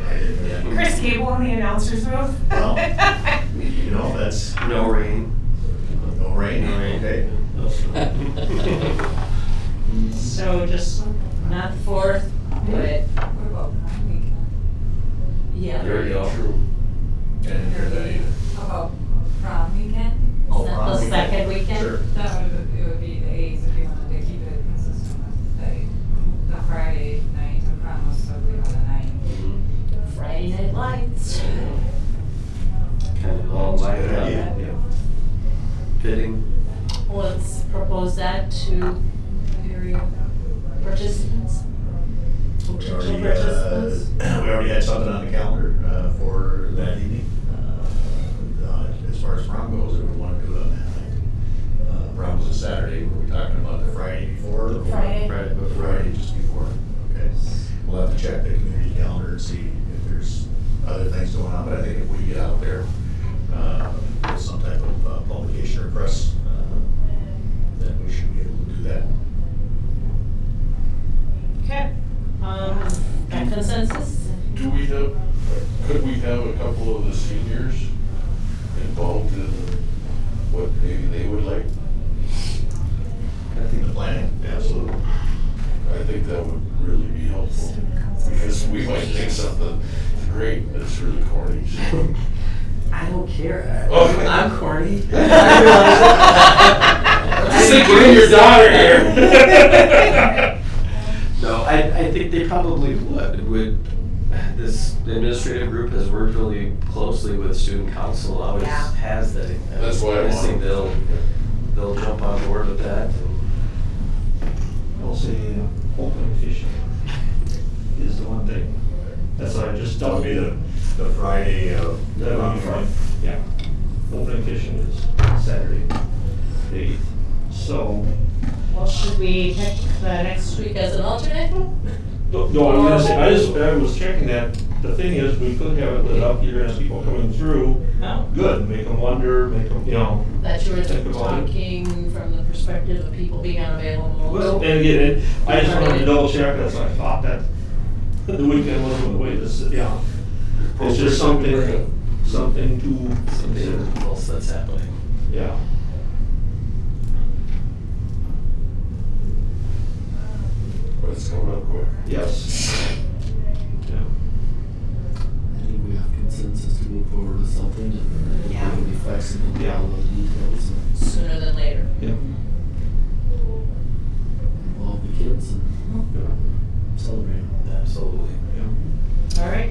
I didn't hear that. Chris Gable in the announcer's booth. Well, that's No rain. no rain. No rain. Okay. So just not the 4th, but What about prom weekend? yeah. There you go. True. I didn't hear that either. How about prom weekend? Oh, Is that prom the weekend. second weekend? Sure. It would be the 8th if you wanted to keep it consistent with the Friday night of prom was so we on the 9th. Friday Night Lights. Kind of all lined Good up. idea. Fitting. Let's propose that to Area. participants. We Potential already, participants. we already had something on the calendar for that evening. As far as prom goes, if we want to do it on that night. Prom was a Saturday. Were we talking about the Friday before? Or Friday. Friday just before. Okay. We'll have to check the community calendar and see if there's other things going on. But I think if we get out there with some type of publication or press, then we should be able to do that. Okay. Got consensus? Could we have a couple of the seniors involved in what maybe they would like? I think the planning, absolutely. I think that would really be helpful, because we might think something great that's really corny. So. I don't care. Okay. I'm corny. Just think, bring your daughter here. No, I think they probably would. The administrative group has worked really closely with student council, always Yeah. has that. That's why I I think want. they'll jump on board with that. I'll say open fishing is the one thing. That's what I just That would be done. the Friday of. That would be Friday, yeah. Opening fishing is Saturday, the 8th. So, Well, should we pick the next week as an alternate? no, I'm gonna say, I was checking that. The thing is, we could have it lit up, you're gonna have people coming through. No. Good, make them wonder, make them, That you were Think about it. talking from the perspective of people being unavailable. Well, and again, I just wanted to double check, that's why I thought that the weekend wasn't the way this, yeah. It's just something to consider, Something else that's happening. yeah. But it's coming up quick. Yes. Yeah. I think we have consensus to move forward with something, and we Yeah. can be flexible with Yeah. all of the details and Sooner than later. Yeah. involve the kids and celebrate them. Absolutely. Yeah. All right.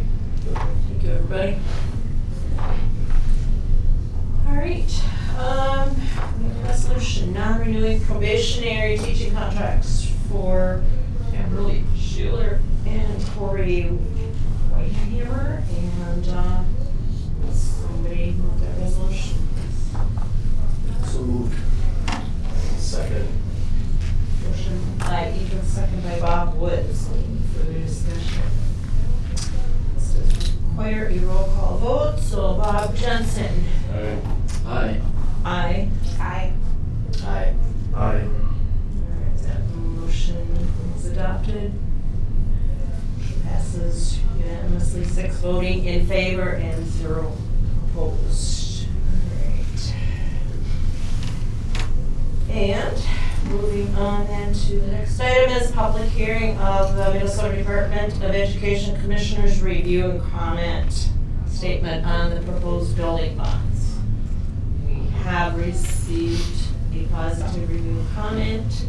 Thank you, everybody. non-renewing probationary teaching contracts for Kimberly Schuler and Corey Whitehammer, and, somebody move that resolution. So moved. Second. Motion by Ethan, second by Bob Woods. Any further discussion? This does require a roll call vote, so Bob Jensen. Aye. Aye. Aye. Aye. Aye. Aye. Alright, that motion is adopted. Motion passes unanimously, 6 voting in favor and 0 opposed. Alright. And moving on then to the next item is public hearing of the Minnesota Department of Education Commissioners review and comment statement on the proposed building bonds. We have received a positive review and comment.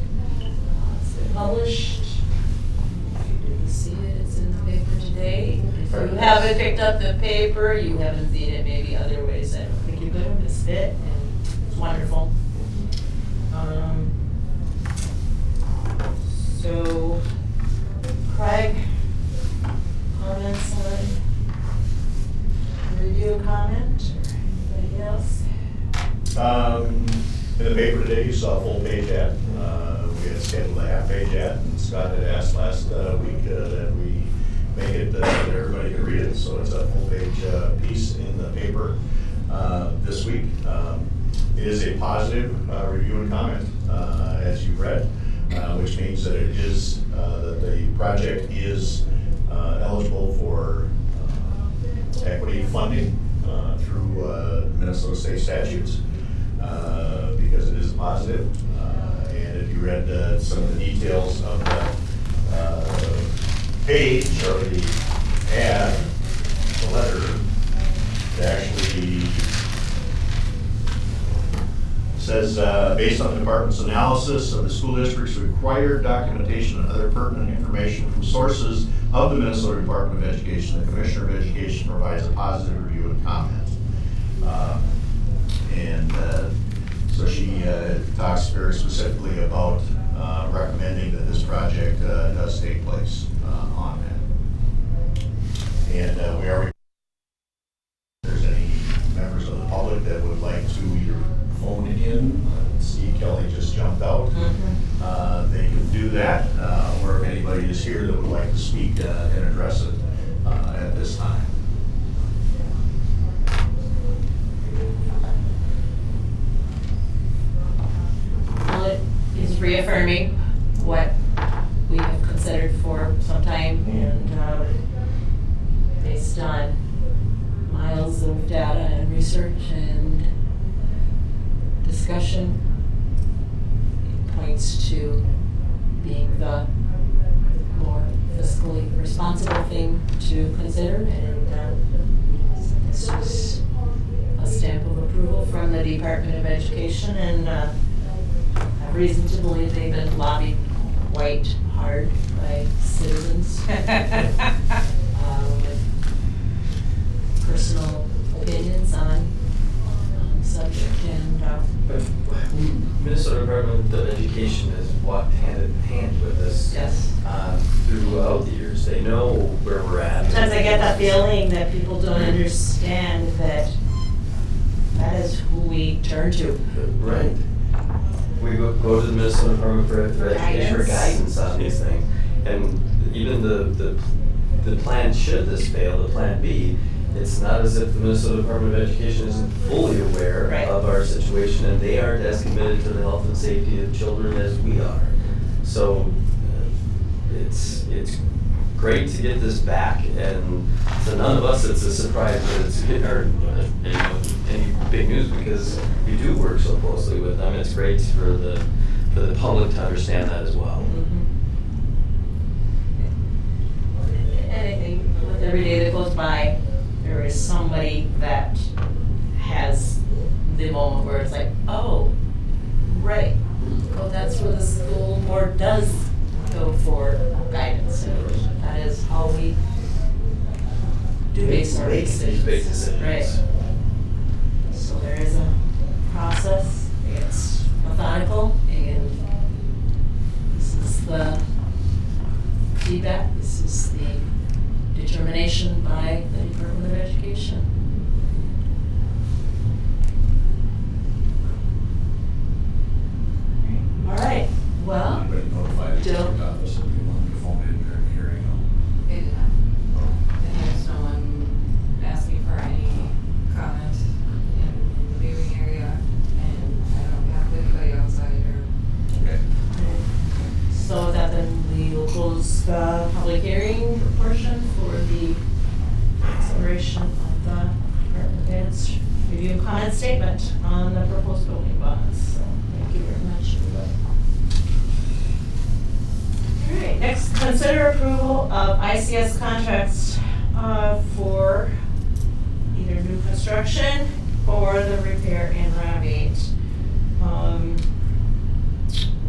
It's been published. If you didn't see it, it's in the paper today. If you haven't picked up the paper, you haven't seen it maybe other ways. I don't think you could have missed it, and it's wonderful. So, Craig, comments on review and comment, or anybody else? In the paper today, you saw a full page ad. We had scheduled a half page ad, and Scott had asked last week that we make it that everybody could read it. So it's a full page piece in the paper this week. It is a positive review and comment, as you read, which means that it is that the project is eligible for equity funding through Minnesota state statutes. Because it is positive, and if you read some of the details of the page or the ad, the letter, it actually says, based on the department's analysis of the school district's required documentation and other pertinent information from sources of the Minnesota Department of Education, the Commissioner of Education provides a positive review and comment. So she talks very specifically about recommending that this project does take place on that. And we are, if there's any members of the public that would like to either phone in, Steve Kelly just jumped out, they can do that, or if anybody is here that would like to speak and address it at this time. It is reaffirming what we have considered for some time, and based on miles of data and research and discussion, it points to being the more fiscally responsible thing to consider, and this is a stamp of approval from the Department of Education, and I have reason to believe they've been lobbied quite hard by citizens with personal opinions on the subject, and But Minnesota Department of Education has walked hand in hand with us. Yes. Throughout the years. They know where we're at. sometimes I get that feeling that people don't understand that that is who we turn to. Right. We go to the Minnesota Department for Education for guidance on these things. And even the plan, should this fail, the plan B, it's not as if the Minnesota Department of Education isn't fully aware of our situation, and they aren't as committed to the health and safety of children as we are. So it's great to get this back, and to none of us it's a surprise that it's any big news, because we do work so closely with them. It's great for the public to understand that as well. And I think with every day that goes by, there is somebody that has the moment where it's like, oh, right, well, that's where the school board does go for guidance, and that is how we do base our decisions. Right. So there is a process, it's methodical, the feedback. This is the determination by the Department of Education. All right, well, Anybody notified the Don't- district office if they wanted to phone in during the hearing? They did not. And there's no one asking for any comment in the viewing area, and I don't have anybody outside or. Okay. so with that, then we will close the public hearing portion for the consideration of the department head's review and comment statement on the proposed building bonds. So thank you very much, everybody. All right, next, consider approval of ICS contracts for either new construction or the repair and renovate.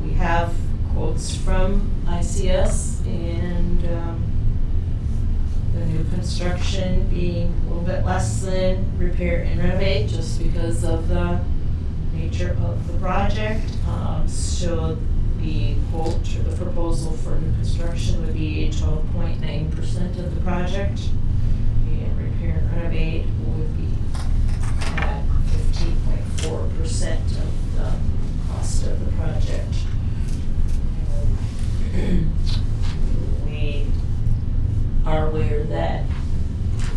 We have quotes from ICS and the new construction being a little bit less than repair and renovate just because of the nature of the project. So the quote or the proposal for new construction would be 12.9% of the project, and repair and renovate would be at 15.4% of the cost of the project. We are aware that we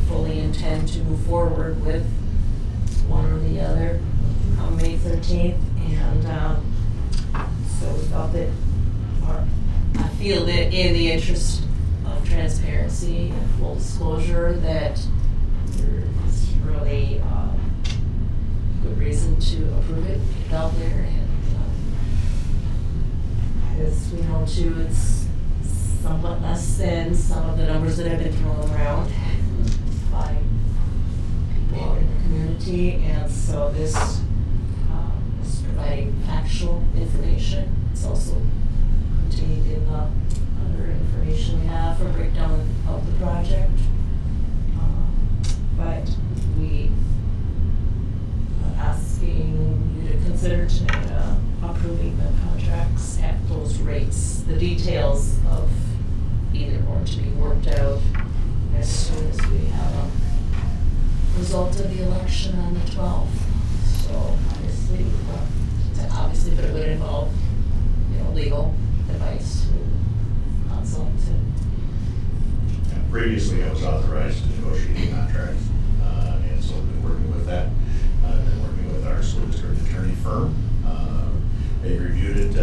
fully intend to move forward with one or the other on May 13th, and so we felt that, or I feel that in the interest of transparency and full disclosure, that there is really good reason to approve it, get it out there, and as we know too, it's somewhat less than some of the numbers that have been thrown around by people out in the community, and so this is providing factual information. It's also contained in the other information we have for breakdown of the project. But we are asking you to consider tonight approving the contracts at those rates. The details of either or to be worked out as soon as we have a result of the election on the 12th. So obviously, but it would involve, legal advice to consult. Previously, I was authorized to negotiate contracts, and so I've been working with that. I've been working with our school district attorney firm. They reviewed it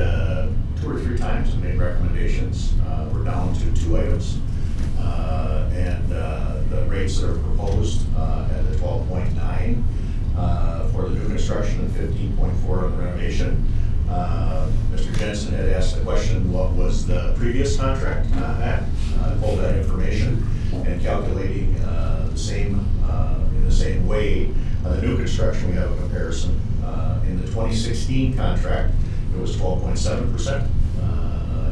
2 or 3 times and made recommendations. We're down to 2 items, and the rates that are proposed at the 12.9 for the new construction and 15.4 on the renovation. Mr. Jensen had asked the question, what was the previous contract at? I pulled that information and calculating in the same way. On the new construction, we have a comparison. In the 2016 contract, it was 12.7%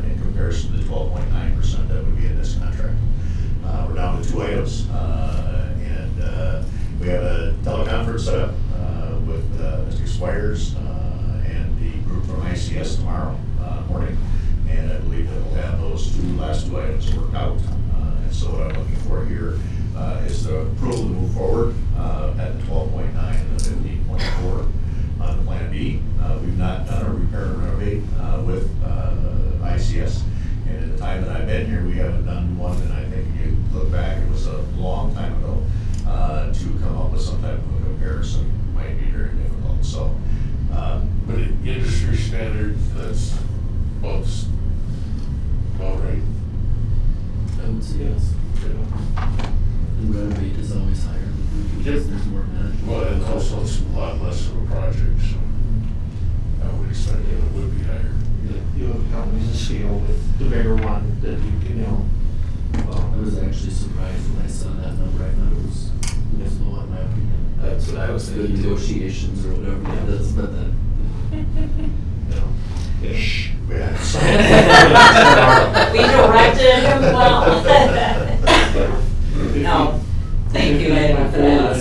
in comparison to the 12.9% that would be in this contract. We're down to 2 items, and we have a teleconference set up with Mr. Swires and the group from ICS tomorrow morning, and I believe that we'll have those last two items worked out. And so what I'm looking for here is the approval to move forward at the 12.9 and the 15.4 on the Plan B. We've not done a repair and renovate with ICS, and in the time that I've been here, we haven't done one, and I think if you look back, it was a long time ago. To come up with some type of a comparison might be very difficult, so. But in industry standard, that's about right. I would say yes. And renovate is always higher than because there's more management. Well, and also it's a lot less of a project, so I would expect that it would be higher. You have economies of scale with the bigger one that you can, I was actually surprised when I saw that number. I thought it was low in my opinion. That's what I was Good thinking. negotiations or whatever that is, but then, Shh. We directed him well. No, thank you, Ed, for that.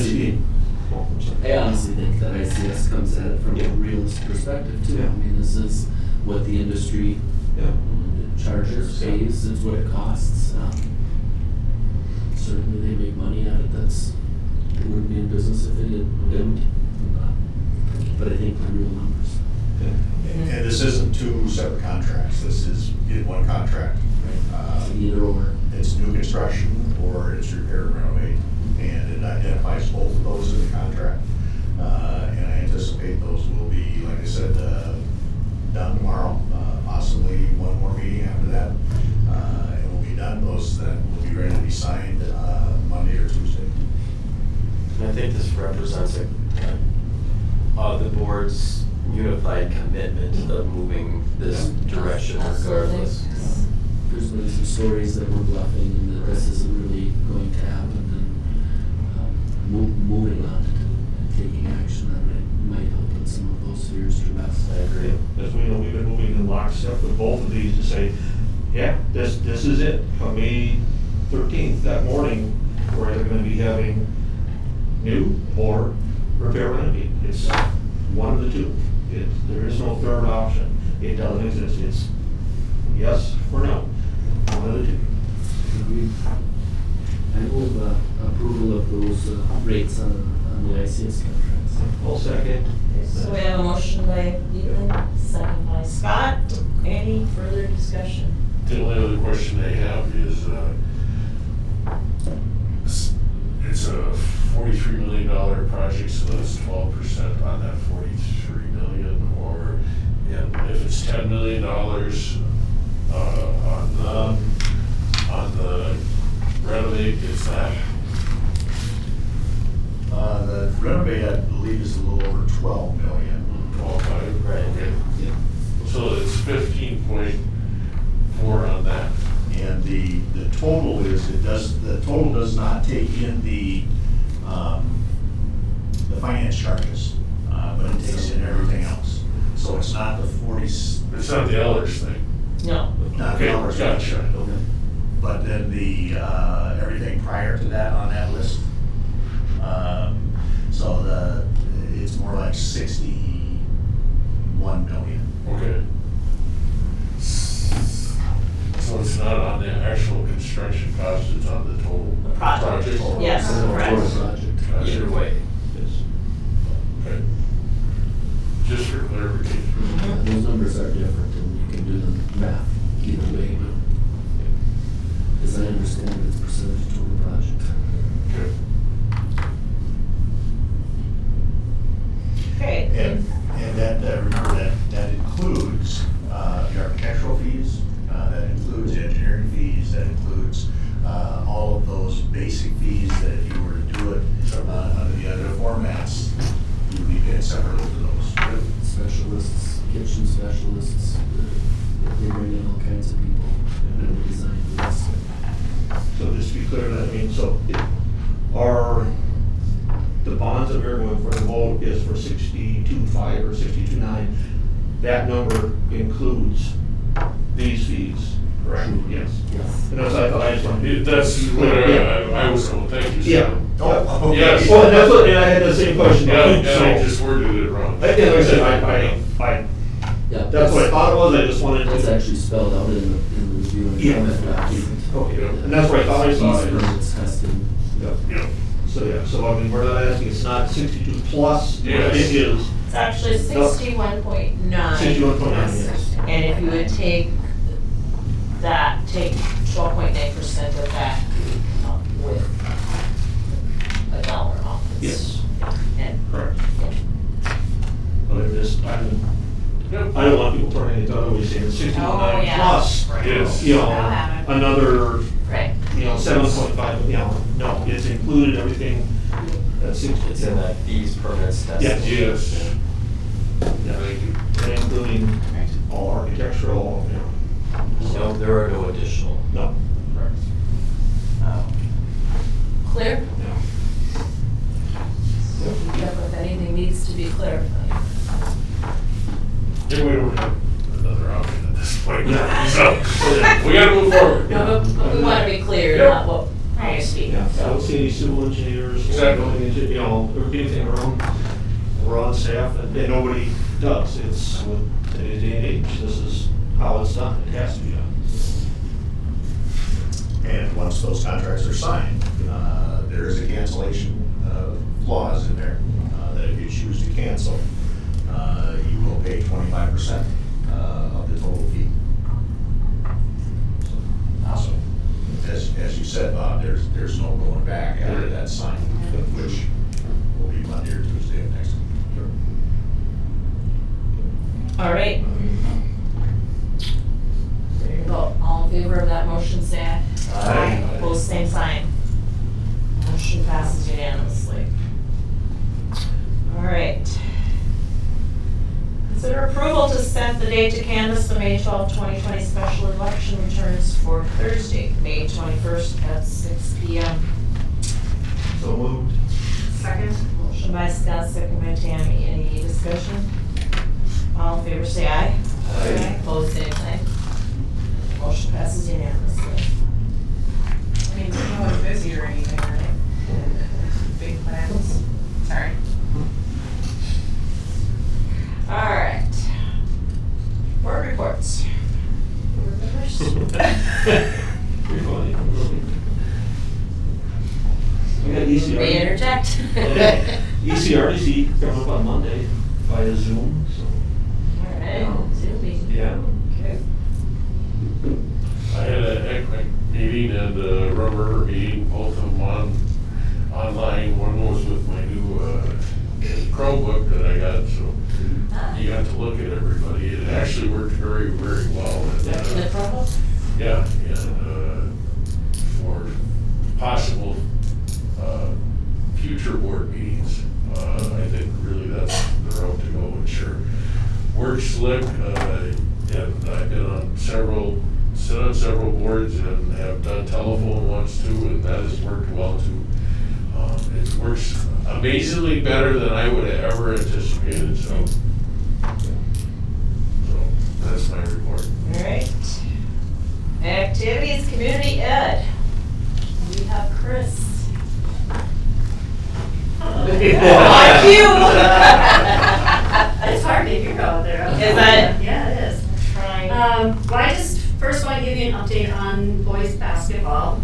I honestly think that ICS comes at it from a realist perspective too. I mean, this is what the industry Yeah. It charges, pays, it's what it costs. Certainly they make money at it, they wouldn't be in business if they didn't. But I think the real numbers. And this isn't two separate contracts, this is in one contract. It's either or. It's new construction or it's repair and renovate, and it identifies both of those in the contract. And I anticipate those will be, like I said, done tomorrow, possibly one more meeting after that. And we'll be done, those that will be ready to be signed Monday or Tuesday. And I think this represents the board's unified commitment of moving this direction regardless. There's been some stories that we're bluffing and that this isn't really going to happen, and moving on it and taking action on it might help put some of those fears to rest. I agree. As we know, we've been moving in lockstep with both of these to say, yeah, this is it. On May 13th, that morning, we're either gonna be having new or repair renovate. It's one of the two. There is no third option. It doesn't exist. It's yes or no. One of the two. I move approval of those rates on the ICS contracts. All second. So we have a motion by Beedling, second by Scott. Any further discussion? The only other question they have is, it's a $43 million project, so that's 12% on that 43 million, or if it's $10 million on the renovate, it's that. The renovate, I believe, is a little over 12 million. 12.5, right, okay. Yeah. So it's 15.4 on that. And the total is, the total does not take in the finance charges, but it takes in everything else. So it's not the 40. It's not the Ellers thing. No. Not the hours. Gotcha. Okay. But then the, everything prior to that on that list. So it's more like 61 million. Okay. So it's not on the actual construction cost, it's on the total Project. Yes, correct. Gotcha. Either way. Yes. Okay. Just for clarification. Those numbers are different and you can do the math either way, but as I understand it, it's percentage of total project. Okay. Okay. And that, remember that includes the architectural fees, that includes engineering fees, that includes all of those basic fees that if you were to do it under the other formats, you would be paid separately for those. Specialists, kitchen specialists, they bring in all kinds of people and design the rest. So just to be clear, that means, so the bonds that we're going for the vote is for 62.5 or 62.9. That number includes these fees, correct? Yes. Yes. And that's what I thought, I just wanted to. That's what I was told, thank you, sir. Yeah. Oh, okay. Yes. Well, and that's what, and I had the same question. Yeah, and I So- just worded it wrong. Like I said, Yeah, that's what I thought it was, I just wanted That's to. actually spelled out in the review and Yeah. comment document. Okay, and that's what I thought I saw. These permits tested. Yeah. So, yeah, so I mean, we're not asking, it's not 62 plus, Yes. it is It's actually 61.9. 61.9, yes. And if you would take 12.9% of that with a dollar off. Yes. And, Correct. yeah. But I just, I don't want people turning it the other way, saying 69 Oh, yeah. plus, Right. Yes. you know, That'll happen. another, Right. 7.5, no, it's included everything, that's It's in that these permits tested. Yes. Yes. Yeah. Thank you. And including all architectural, No, there are no additional. no. Clear? Yeah. If anything needs to be clarified. Yeah, we don't have another option at this point. Yeah. So, we gotta move forward. No, but we want to be clear, Yep. not what we're speaking. Yeah, I don't see any civil engineers, or Exactly. building anything around, we're on staff, and nobody does. It's with today's day and age, this is how it's done. It has to be done. And once those contracts are signed, there is a cancellation clause in there that if you choose to cancel, you will pay 25% of the total fee. So, as you said, Bob, there's no going back after that signing, which will be Monday or Tuesday of next week. All right. There you go. All in favor of that motion, say aye. Aye. Opposed, same sign. Motion passes unanimously. All right. Consider approval to set the date to canvass the May 12, 2020 special election returns for Thursday, May 21st at 6 p.m. So moved. Second. Motion by Scott, second by Tammy. Any discussion? All in favor, say aye. Aye. Opposed, same sign. Motion passes unanimously. I mean, no one's busy or anything, right? Big plans. Sorry. All right. Board reports. Board members? Pretty funny. We got ECR. May interject. ECRDC coming up on Monday via Zoom, so. All right. Zoom meeting. Yeah. Okay. I had a ECMIC meeting and a rubber meeting, both of them online. One was with my new Chromebook that I got, so you got to look at everybody. It actually worked very, very well. And, In the Chromebook? yeah, and for possible future board meetings, I think really that's the route to go. It sure works slick, and I've been on sit on several boards and have done telephone ones too, and that has worked well too. It works amazingly better than I would have ever anticipated, so that's my report. All right. Activities, community ed. We have Chris. On cue. It's hard to hear out there. Is that? Yeah, it is. Trying. Well, I just first want to give you an update on boys basketball.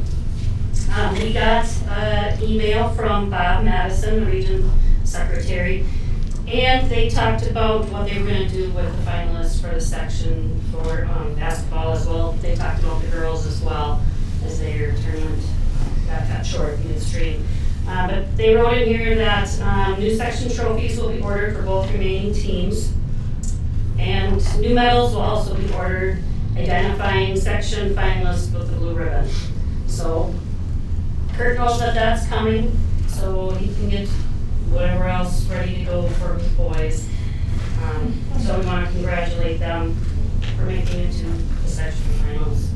We got an email from Bob Madison, the region secretary, and they talked about what they were going to do with the finalists for the section for basketball as well. They talked about the girls as well, as their tournament got cut short midstream. But they wrote in here that new section trophies will be ordered for both remaining teams, and new medals will also be ordered, identifying section finalists with the blue ribbon. So Kurt knows that that's coming, so he can get whatever else ready to go for the boys. So we want to congratulate them for making it to the section finals.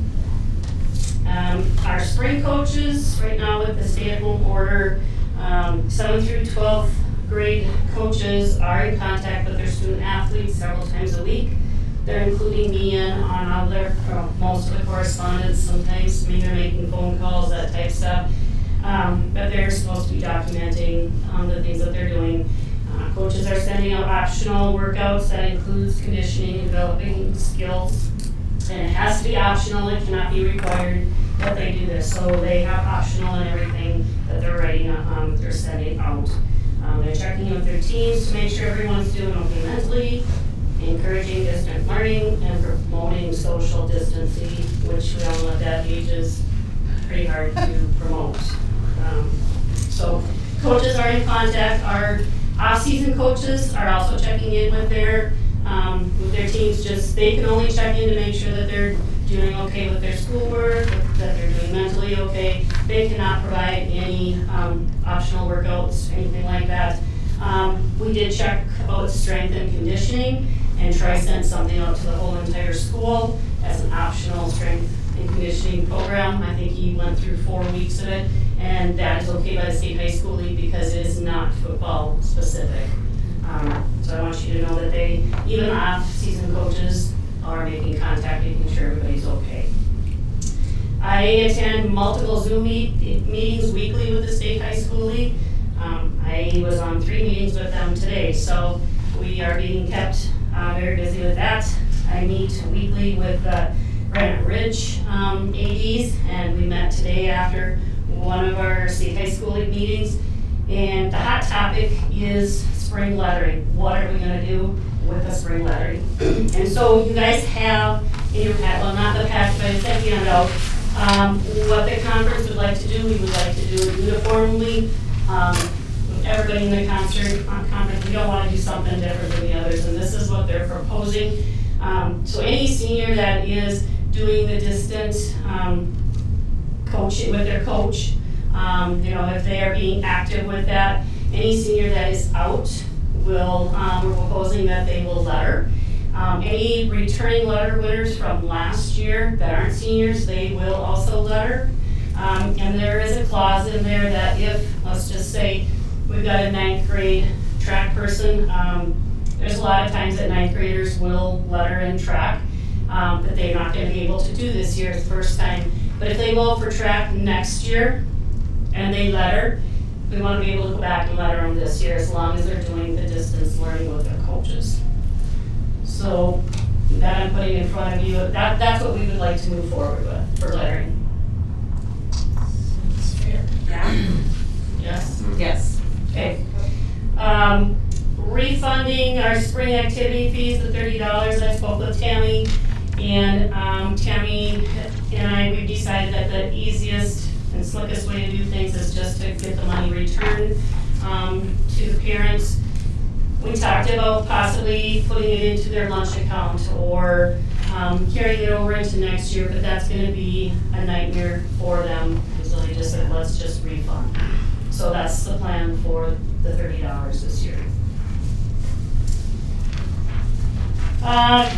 Our spring coaches, right now with the stay-at-home order, 7th through 12th grade coaches are in contact with their student athletes several times a week. They're including me in on all their, most of the correspondence. Sometimes maybe they're making phone calls, that type of stuff. But they're supposed to be documenting the things that they're doing. Coaches are sending out optional workouts that includes conditioning and developing skills. And it has to be optional, it cannot be required that they do this. So they have optional and everything that they're writing, they're sending out. They're checking in with their teams to make sure everyone's doing okay mentally, encouraging distant learning, and promoting social distancing, which we all know at that age is pretty hard to promote. So coaches are in contact. Our off-season coaches are also checking in with their teams. Just they can only check in to make sure that they're doing okay with their schoolwork, that they're doing mentally okay. They cannot provide any optional workouts, anything like that. We did check about strength and conditioning, and Troy sent something out to the whole entire school as an optional strength and conditioning program. I think he went through 4 weeks of it, and that is okay by the state high school league because it is not football specific. So I want you to know that they, even off-season coaches, are making contact, making sure everybody's okay. I attend multiple Zoom meetings weekly with the state high school league. I was on 3 meetings with them today, so we are being kept very busy with that. I meet weekly with Granite Ridge ADs, and we met today after one of our state high school league meetings. And the hot topic is spring lettering. What are we gonna do with the spring lettering? And so you guys have in your packet, well, not the packet, but it's at the end out, what the conference would like to do. We would like to do it uniformly. Everybody in the conference, we don't wanna do something different than the others, and this is what they're proposing. So any senior that is doing the distance coaching with their coach, if they are being active with that, any senior that is out will, we're proposing that they will letter. Any returning letter winners from last year that aren't seniors, they will also letter. And there is a clause in there that if, let's just say, we've got a 9th grade track person, there's a lot of times that 9th graders will letter in track, but they're not gonna be able to do this year, the first time. But if they go for track next year and they letter, we wanna be able to go back and letter them this year as long as they're doing the distance learning with their coaches. So that I'm putting in front of you, that's what we would like to move forward with for lettering. Yeah. Yes? Yes. Okay. Refunding our spring activity fees, the $30, I spoke with Tammy, and Tammy and I, we've decided that the easiest and slickest way to do things is just to get the money returned to the parents. We talked about possibly putting it into their lunch account or carrying it over into next year, but that's gonna be a nightmare for them, so they just said, let's just refund. So that's the plan for the $30 this year.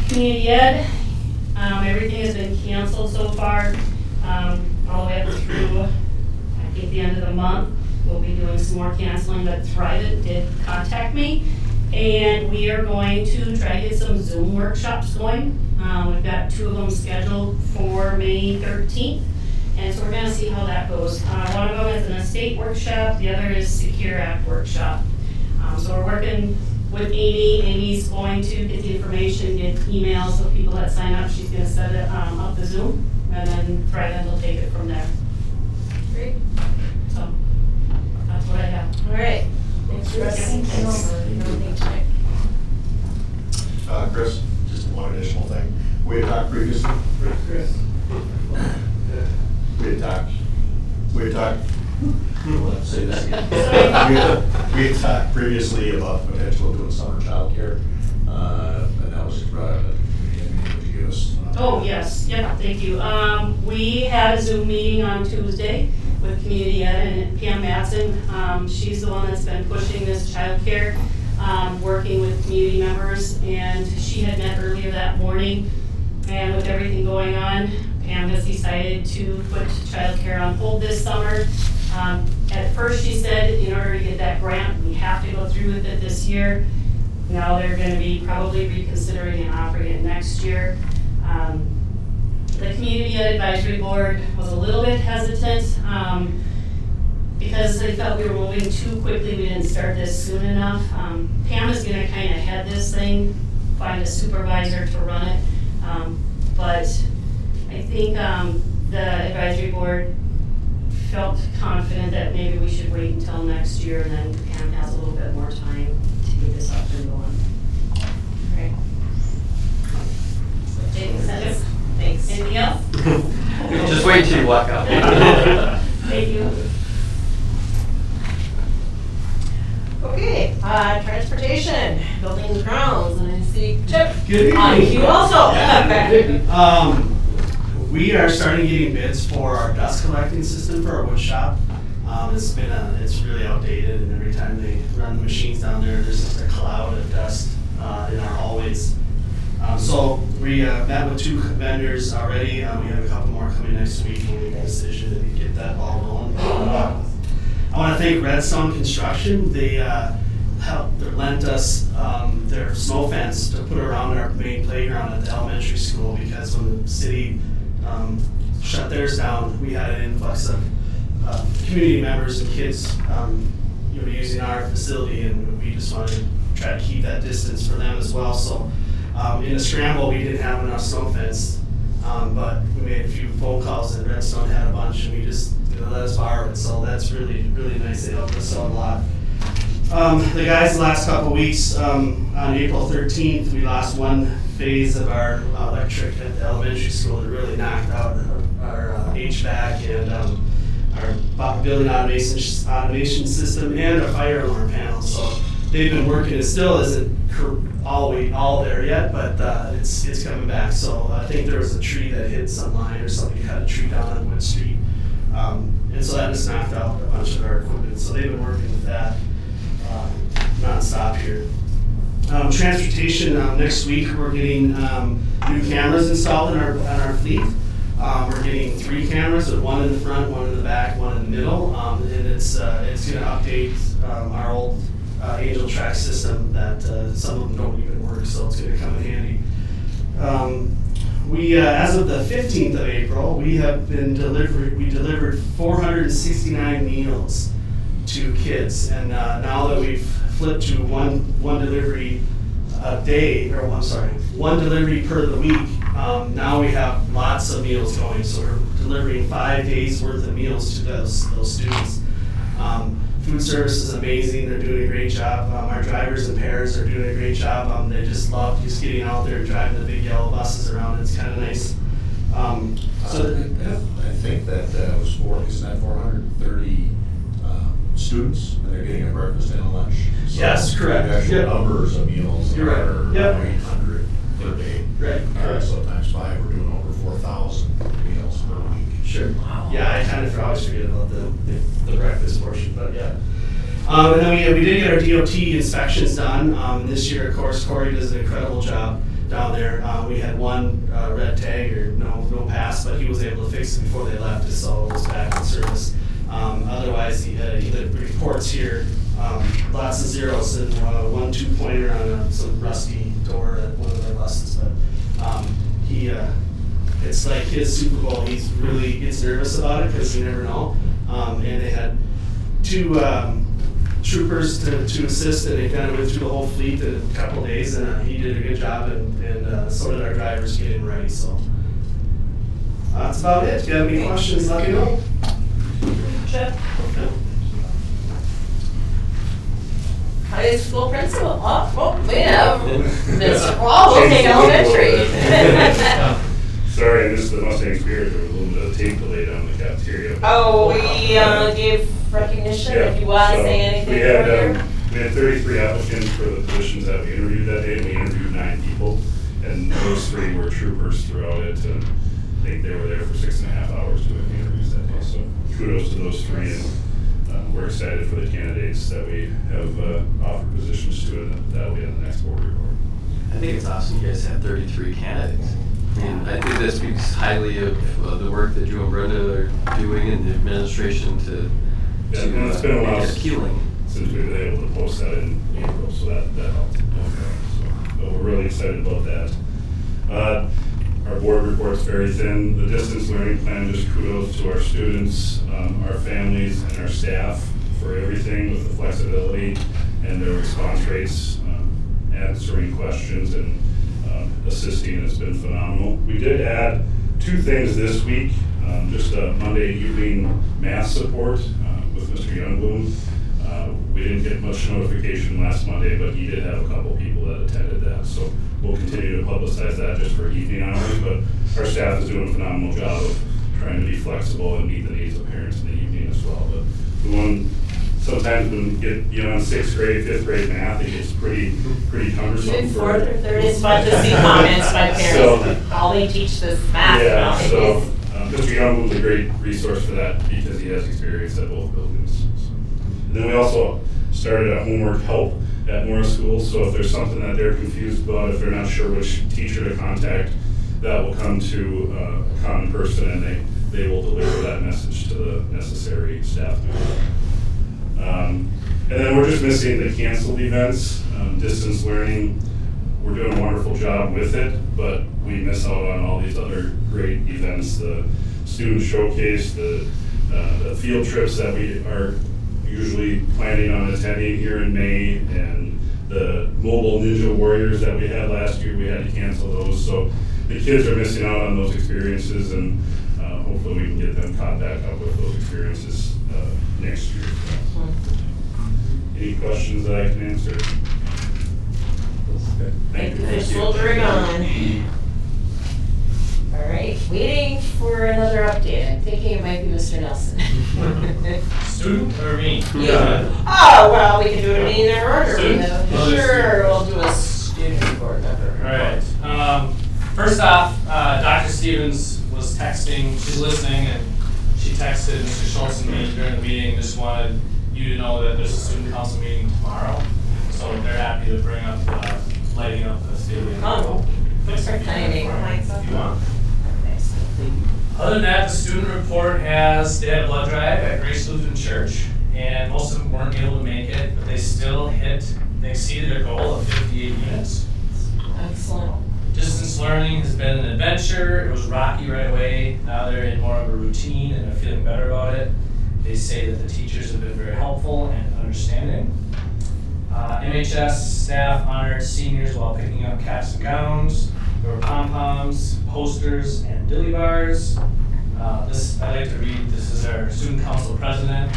Community ed, everything has been canceled so far, all the way up through, I think, the end of the month. We'll be doing some more canceling, but Thrive It did contact me, and we are going to try to get some Zoom workshops going. We've got 2 of them scheduled for May 13th, and so we're gonna see how that goes. One of them is an estate workshop, the other is Secure Act workshop. So we're working with Amy. Amy's going to get the information, get emails of people that sign up. She's gonna set it up the Zoom, and then Thrive will take it from there. Great. So that's what I have. All right. Thanks, Chris. Chris, just one additional thing. We had talked previously. Chris. We had talked, say this again. We had talked previously about the potential of doing summer childcare, and that was just brought up at the meeting. Would you give us? Oh, yes, yep, thank you. We had a Zoom meeting on Tuesday with Community Ed and Pam Matson. She's the one that's been pushing this childcare, working with community members, and she had met earlier that morning. And with everything going on, Pam has decided to put childcare on hold this summer. At first she said in order to get that grant, we have to go through with it this year. Now they're gonna be probably reconsidering and offering it next year. The Community Ed Advisory Board was a little bit hesitant because they felt we were moving too quickly. We didn't start this soon enough. Pam is gonna kind of head this thing, find a supervisor to run it. But I think the advisory board felt confident that maybe we should wait until next year, and then Pam has a little bit more time to get this up and going. Right. Makes sense. Thanks. Anything else? Just wait till you walk out. Thank you. Okay, transportation, buildings and grounds, and I see Chip. Good On evening. you also. We are starting getting bids for our dust collecting system for our wood shop. It's really outdated, and every time they run the machines down there, there's just a cloud of dust in our hallways. So we met with 2 vendors already. We have a couple more coming next week, and we'll make a decision and get that ball rolling. I want to thank Redstone Construction. They lent us their snow fence to put around our main playground at the elementary school, because when the city shut theirs down, we had an influx of community members and kids using our facility, and we just wanted to try to keep that distance for them as well. So In the scramble, we didn't have enough snow fence, but we made a few phone calls and Redstone had a bunch and we just let us borrow it. So that's really, really nice. They helped us out a lot. The guys, the last couple of weeks, on April 13th, we lost one phase of our electric at the elementary school. It really knocked out our HVAC and our building automation system and our fire alarm panel. So they've been working. It still isn't all there yet, but it's coming back. So I think there was a tree that hit some line or somebody cut a tree down on Wood Street. And so that just knocked out a bunch of our equipment. So they've been working with that non-stop here. Transportation, next week we're getting new cameras installed in our fleet. We're getting 3 cameras, one in the front, one in the back, one in the middle, and it's going to update our old Angel Track system that some of them don't even work, so it's going to come in handy. We, as of the 15th of April, we delivered 469 meals to kids, and now that we've flipped to one delivery a day, or one delivery per the week, now we have lots of meals going, so we're delivering 5 days worth of meals to those students. Food service is amazing. They're doing a great job. Our drivers and pairs are doing a great job. They just love just getting out there and driving the big yellow buses around. It's kind of nice. I think that was isn't that 430 students, and they're getting a breakfast and a lunch? So yes, correct. The actual numbers of meals You're right. are Yep. 800 per day. Right. So times 5, we're doing over 4,000 meals per week. Sure. Wow. Yeah, I kind of always forget about the breakfast portion, but yeah. And then we did get our DOT inspections done. This year, of course, Corey does an incredible job down there. We had one red tag or no pass, but he was able to fix it before they left us, so it was back in service. Otherwise, he did reports here, lots of zeros and 1 2-pointer on some rusty door at one of their buses. But it's like his Super Bowl. He really gets nervous about it because you never know. And they had 2 troopers to assist, and they kind of went through the whole fleet in a couple of days, and he did a good job, and so did our drivers getting ready. So that's about it. If you have any questions, let me know. Chip? High school principal. Oh, we have Mr. Paul, we'll take elementary. Sorry, I missed the Mustang Spirit. There was a little bit of tape delay down in the cafeteria. Oh, we gave recognition, if you want to say anything we further. had 33 applicants for the positions that we interviewed that day, and we interviewed 9 people, and those 3 were troopers throughout it, and I think they were there for 6.5 hours doing the interviews that day, so kudos to those 3, and we're excited for the candidates that we have offered positions to, and that will be on the next board report. I think it's awesome you guys have 33 candidates. And I think that speaks highly of the work that you and Brenda are doing in the administration to and it's been a while make it appealing. Since we were able to post that in April, so that helped. So we're really excited about that. Our board report's very thin. The distance learning plan, just kudos to our students, our families, and our staff for everything with the flexibility and their response rates, answering questions and assisting has been phenomenal. We did add 2 things this week, just a Monday evening math support with Mr. Youngbloom. We didn't get much notification last Monday, but he did have a couple people that attended that. So we'll continue to publicize that just for evening hours, but our staff is doing a phenomenal job of trying to be flexible and meet the needs of parents in the evening as well. But the one, sometimes when you get, in 6th grade, 5th grade math, it gets pretty cumbersome. Even 4th or 3rd, it's fun to see comments by parents. All they teach this math yeah, nowadays. So Mr. Young was a great resource for that because he has experience at both buildings. And then we also started a homework help at Mora schools, so if there's something that they're confused about, if they're not sure which teacher to contact, that will come to a common person, and they will deliver that message to the necessary staff member. And then we're just missing the canceled events, distance learning. We're doing a wonderful job with it, but we miss out on all these other great events, the student showcase, the field trips that we are usually planning on attending here in May, and The mobile Ninja Warriors that we had last year, we had to cancel those. So the kids are missing out on those experiences, and hopefully we can get them caught back up with those experiences next year. Any questions that I can answer? Okay. Thank you. Thank you for soldiering on. All right, waiting for another update. I'm thinking it might be Mr. Nelson. Student or me? Yeah. Oh, well, we can do it in either order. Student? Sure, we'll do a student report. All right. First off, Dr. Stevens was texting. She's listening, and she texted Mr. Schultz and me during the meeting. Just wanted you to know that there's a student council meeting tomorrow, so they're happy to bring up lighting up the stadium. Oh, thanks for timing. If you want. Other than that, the student report they had a blood drive at Grace Lutheran Church, and most of them weren't able to make it, but they exceeded their goal of 58 units. Excellent. Distance learning has been an adventure. It was rocky right away. Now they're in more of a routine and are feeling better about it. They say that the teachers have been very helpful and understanding. MHS staff honored seniors while picking up caps and gowns. There were pom-poms, posters, and dilly bars. This I'd like to read. This is our student council president,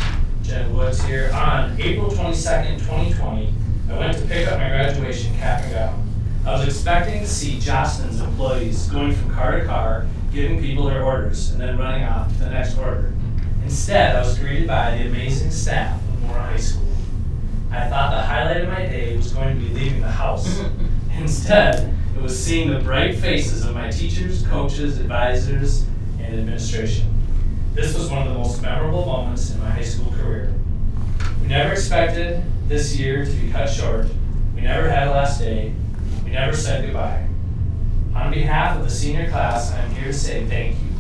Jen Woods here. On April 22nd, 2020, I went to pick up my graduation cap and gown. I was expecting to see Jocelyn's employees going from car to car, giving people their orders, and then running off to the next order. Instead, I was greeted by the amazing staff of Mora High School. I thought the highlight of my day was going to be leaving the house. Instead, it was seeing the bright faces of my teachers, coaches, advisors, and administration. This was one of the most memorable moments in my high school career. We never expected this year to be cut short. We never had a last day. We never said goodbye. On behalf of the senior class, I'm here to say thank you.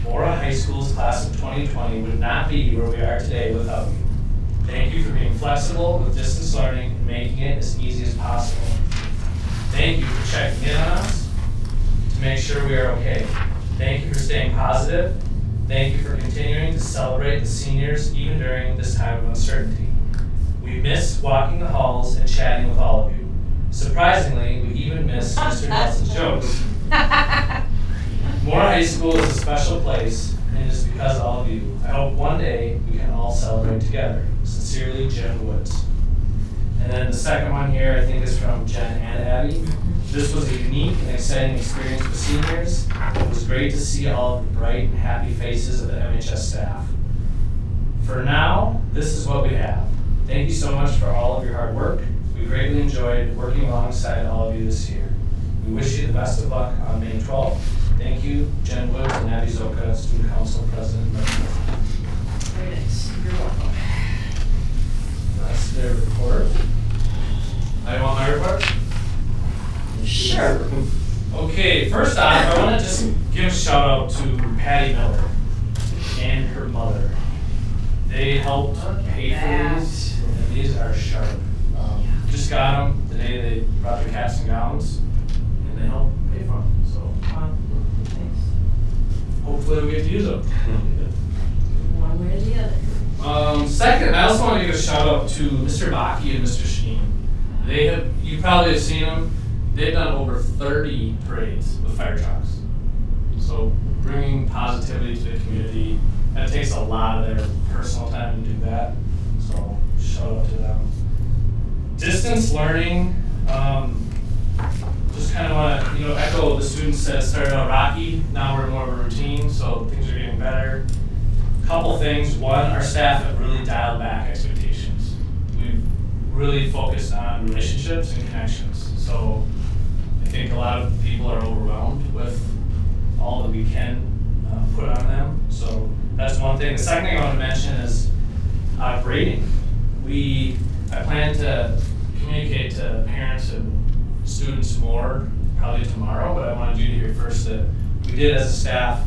Mora High School's class of 2020 would not be where we are today without you. Thank you for being flexible with distance learning and making it as easy as possible. Thank you for checking in on us to make sure we are okay. Thank you for staying positive. Thank you for continuing to celebrate the seniors even during this time of uncertainty. We missed walking the halls and chatting with all of you. Surprisingly, we even missed Mr. Nelson's jokes. Mora High School is a special place, and it is because of all of you. I hope one day we can all celebrate together. Sincerely, Jen Woods. And then the second one here, I think, is from Jen and Abby. This was a unique and exciting experience for seniors. It was great to see all of the bright and happy faces of the MHS staff. For now, this is what we have. Thank you so much for all of your hard work. We greatly enjoyed working alongside all of you this year. We wish you the best of luck on May 12th. Thank you, Jen Woods and Abby Zoka, Student Council President. Very nice. You're welcome. That's their report. I want my report? Sure. Okay, first off, I want to just give a shout out to Patty Miller and her mother. They helped pay for these, and these are sharp. Just got them the day they brought their caps and gowns, and they helped pay for them. So hopefully we get to use them. One way or the other. Second, I also want to give a shout out to Mr. Baki and Mr. Sheen. You probably have seen them. They've done over 30 parades with fire trucks. So bringing positivity to the community, that takes a lot of their personal time to do that. So shout out to them. Distance learning, just kind of want to echo the students that started out rocky. Now we're in more of a routine, so things are getting better. Couple things. One, our staff have really dialed back expectations. We've really focused on relationships and connections. So I think a lot of people are overwhelmed with all that we can put on them. So that's one thing. The second thing I want to mention is grading. I plan to communicate to parents and students more probably tomorrow, but I wanted you to hear first that we did as a staff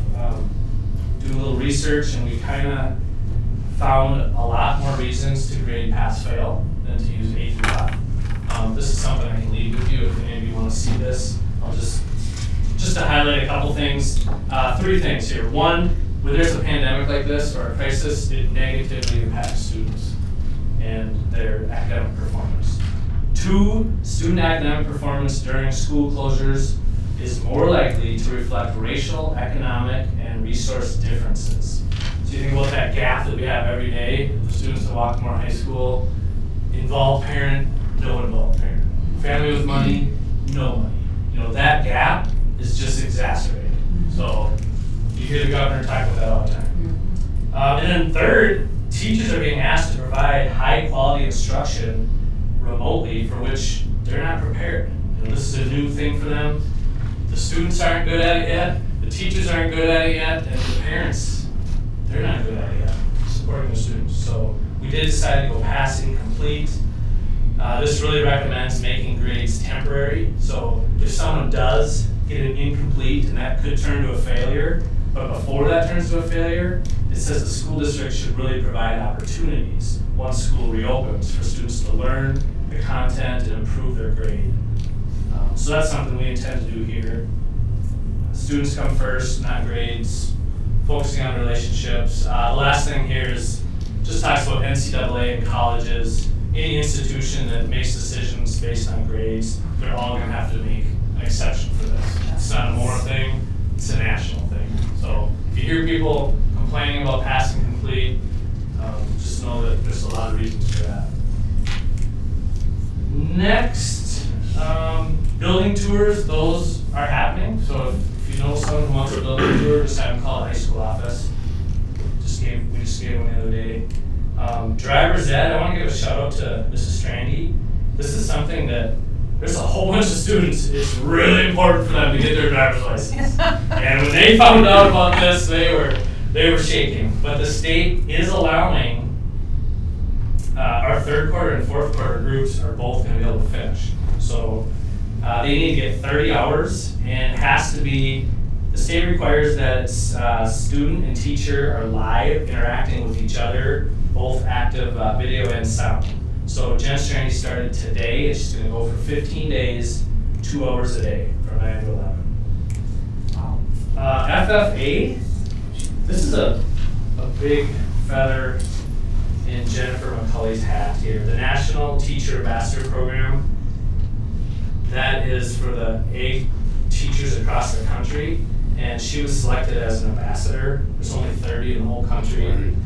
do a little research, and we kind of found a lot more reasons to grade pass-fail than to use A through F. This is something I can leave with you if any of you want to see this. I'll just to highlight a couple things, 3 things here. One, when there's a pandemic like this or a crisis, it negatively impacts students and their academic performance. 2, student academic performance during school closures is more likely to reflect racial, economic, and resource differences. So you think about that gap that we have every day, the students that walk Mora High School, involved parent, no involved parent. Family with money, no money. You know, that gap is just exacerbated. So you hear the governor talk about that all the time. And then third, teachers are being asked to provide high quality instruction remotely for which they're not prepared. You know, this is a new thing for them. The students aren't good at it yet, the teachers aren't good at it yet, and the parents, they're not good at it yet, supporting the students. So we did decide to go past incomplete. This really recommends making grades temporary. So if someone does get an incomplete, and that could turn to a failure, but before that turns to a failure, it says the school district should really provide opportunities once school reopens for students to learn the content and improve their grade. So that's something we intend to do here. Students come first, not grades, focusing on relationships. The last thing here is just talks about NCAA and colleges. Any institution that makes decisions based on grades, they're all gonna have to make an exception for this. It's not a Mora thing, it's a national thing. So if you hear people complaining about passing complete, just know that there's a lot of reasons for that. Next, building tours, those are happening. So if you know someone who wants a building tour, just have them call the high school office. We just gave one the other day. Driver's ed, I want to give a shout out to Mrs. Strandy. This is something that there's a whole bunch of students, it's really important for them to get their driver's license. And when they found out about this, they were shaking. But the state is allowing our 3rd quarter and 4th quarter groups are both going to be able to finish. So they need to get 30 hours, and it has to be, the state requires that student and teacher are live, interacting with each other, both active video and sound. So Jen Strandy started today, and she's going to go for 15 days, 2 hours a day, from 9 to 11. FFA, this is a big feather in Jennifer McCulley's hat here. The National Teacher Ambassador Program, that is for the AIG teachers across the country, and she was selected as an ambassador. There's only 30 in the whole country.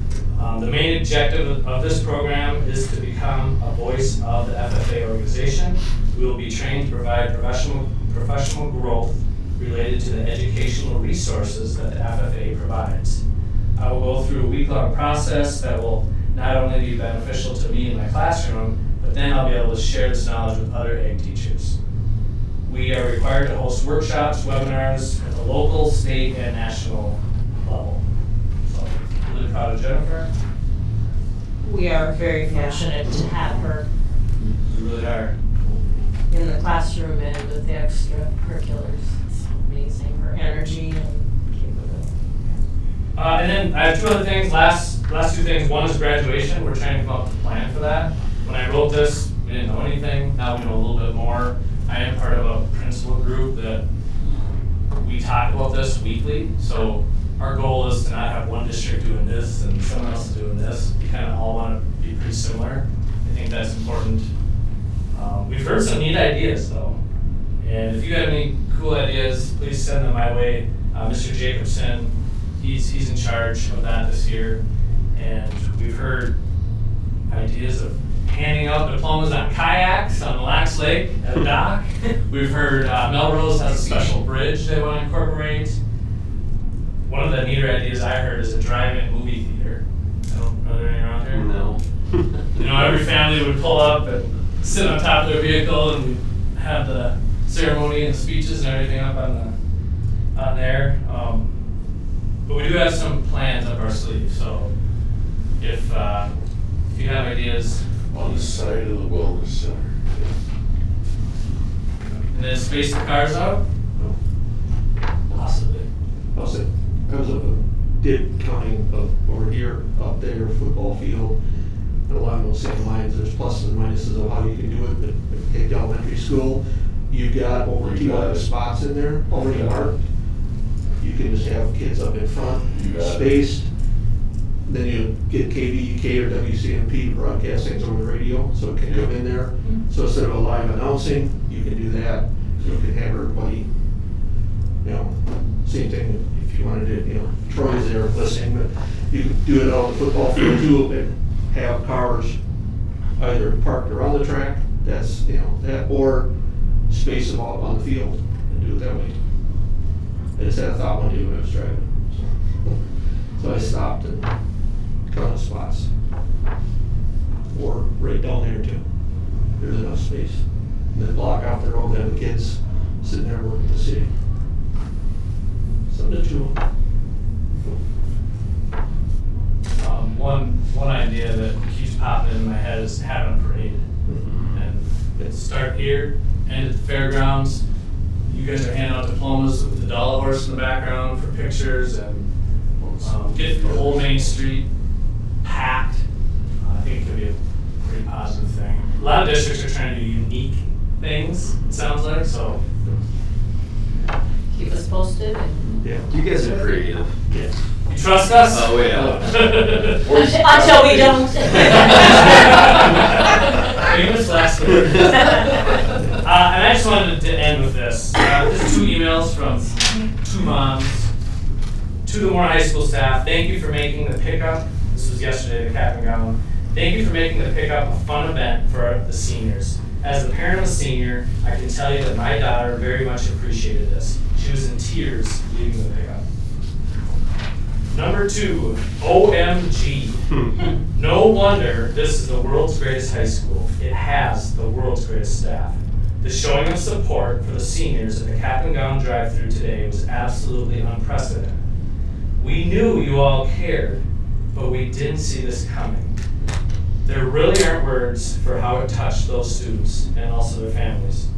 The main objective of this program is to become a voice of the FFA organization. We will be trained to provide professional growth related to the educational resources that the FFA provides. I will go through a week-long process that will not only be beneficial to me in my classroom, but then I'll be able to share this knowledge with other AIG teachers. We are required to host workshops, webinars at the local, state, and national level. So, really proud of Jennifer. We are very fortunate to have her We really are. in the classroom and with the extracurriculars. It's amazing, her energy and capability. And then I have 2 other things, last 2 things. One is graduation. We're trying to come up with a plan for that. When I wrote this, we didn't know anything. Now we know a little bit more. I am part of a principal group that we talk about this weekly. So our goal is to not have one district doing this and someone else doing this. We kind of all want to be pretty similar. I think that's important. We've heard some neat ideas though. And if you have any cool ideas, please send them my way. Mr. Jacobson, he's in charge of that this year. And we've heard ideas of handing out diplomas on kayaks on Lax Lake at a dock. We've heard Melrose has a special bridge they want to incorporate. One of the neater ideas I heard is a drive-in movie theater. Are there any around here? No. You know, every family would pull up and sit on top of their vehicle and we'd have the ceremony and speeches and everything up on there. But we do have some plans up our sleeve, so if you have ideas. On the side of the wellness center. And then space the cars out? No. Possibly. I'll say, because of a did counting of over here, up there, football field, and along those same lines, there's pluses and minuses of how you can do it. But if you take the elementary school, you've got over 200 spots in there, already marked. You can just have kids up in front, spaced. Then you get KVUK or WCMP broadcast things over the radio, so it can come in there. So instead of a live announcing, you can do that. So you can have everybody, same thing if you wanted to, Troy's there listening, but you could do it on the football field too, and have cars either parked around the track, that's, that, or space them all on the field and do it that way. I just had a thought one day when I was driving. So I stopped and counted spots. Or right down there too. There's enough space. And then block out the road, and the kids sitting there working at the city. Something to chew on. One idea that keeps popping in my head is having a parade. And it's start here, end at the fairgrounds. You guys are handing out diplomas with the dollar horse in the background for pictures, and get the whole Main Street packed. I think it could be a pretty positive thing. A lot of districts are trying to do unique things, it sounds like, so. Keep us posted. Yeah. You guys are creative. Yeah. You trust us? Oh, yeah. Until we don't. Famous last word. And I just wanted to end with this. Just 2 emails from 2 moms to the Mora High School staff. Thank you for making the pickup. This was yesterday, the cap and gown. Thank you for making the pickup a fun event for the seniors. As the parent of a senior, I can tell you that my daughter very much appreciated this. She was in tears leaving the pickup. Number 2, OMG. No wonder this is the world's greatest high school. It has the world's greatest staff. The showing of support for the seniors at the cap and gown drive-thru today was absolutely unprecedented. We knew you all cared, but we didn't see this coming. There really aren't words for how it touched those students and also their families.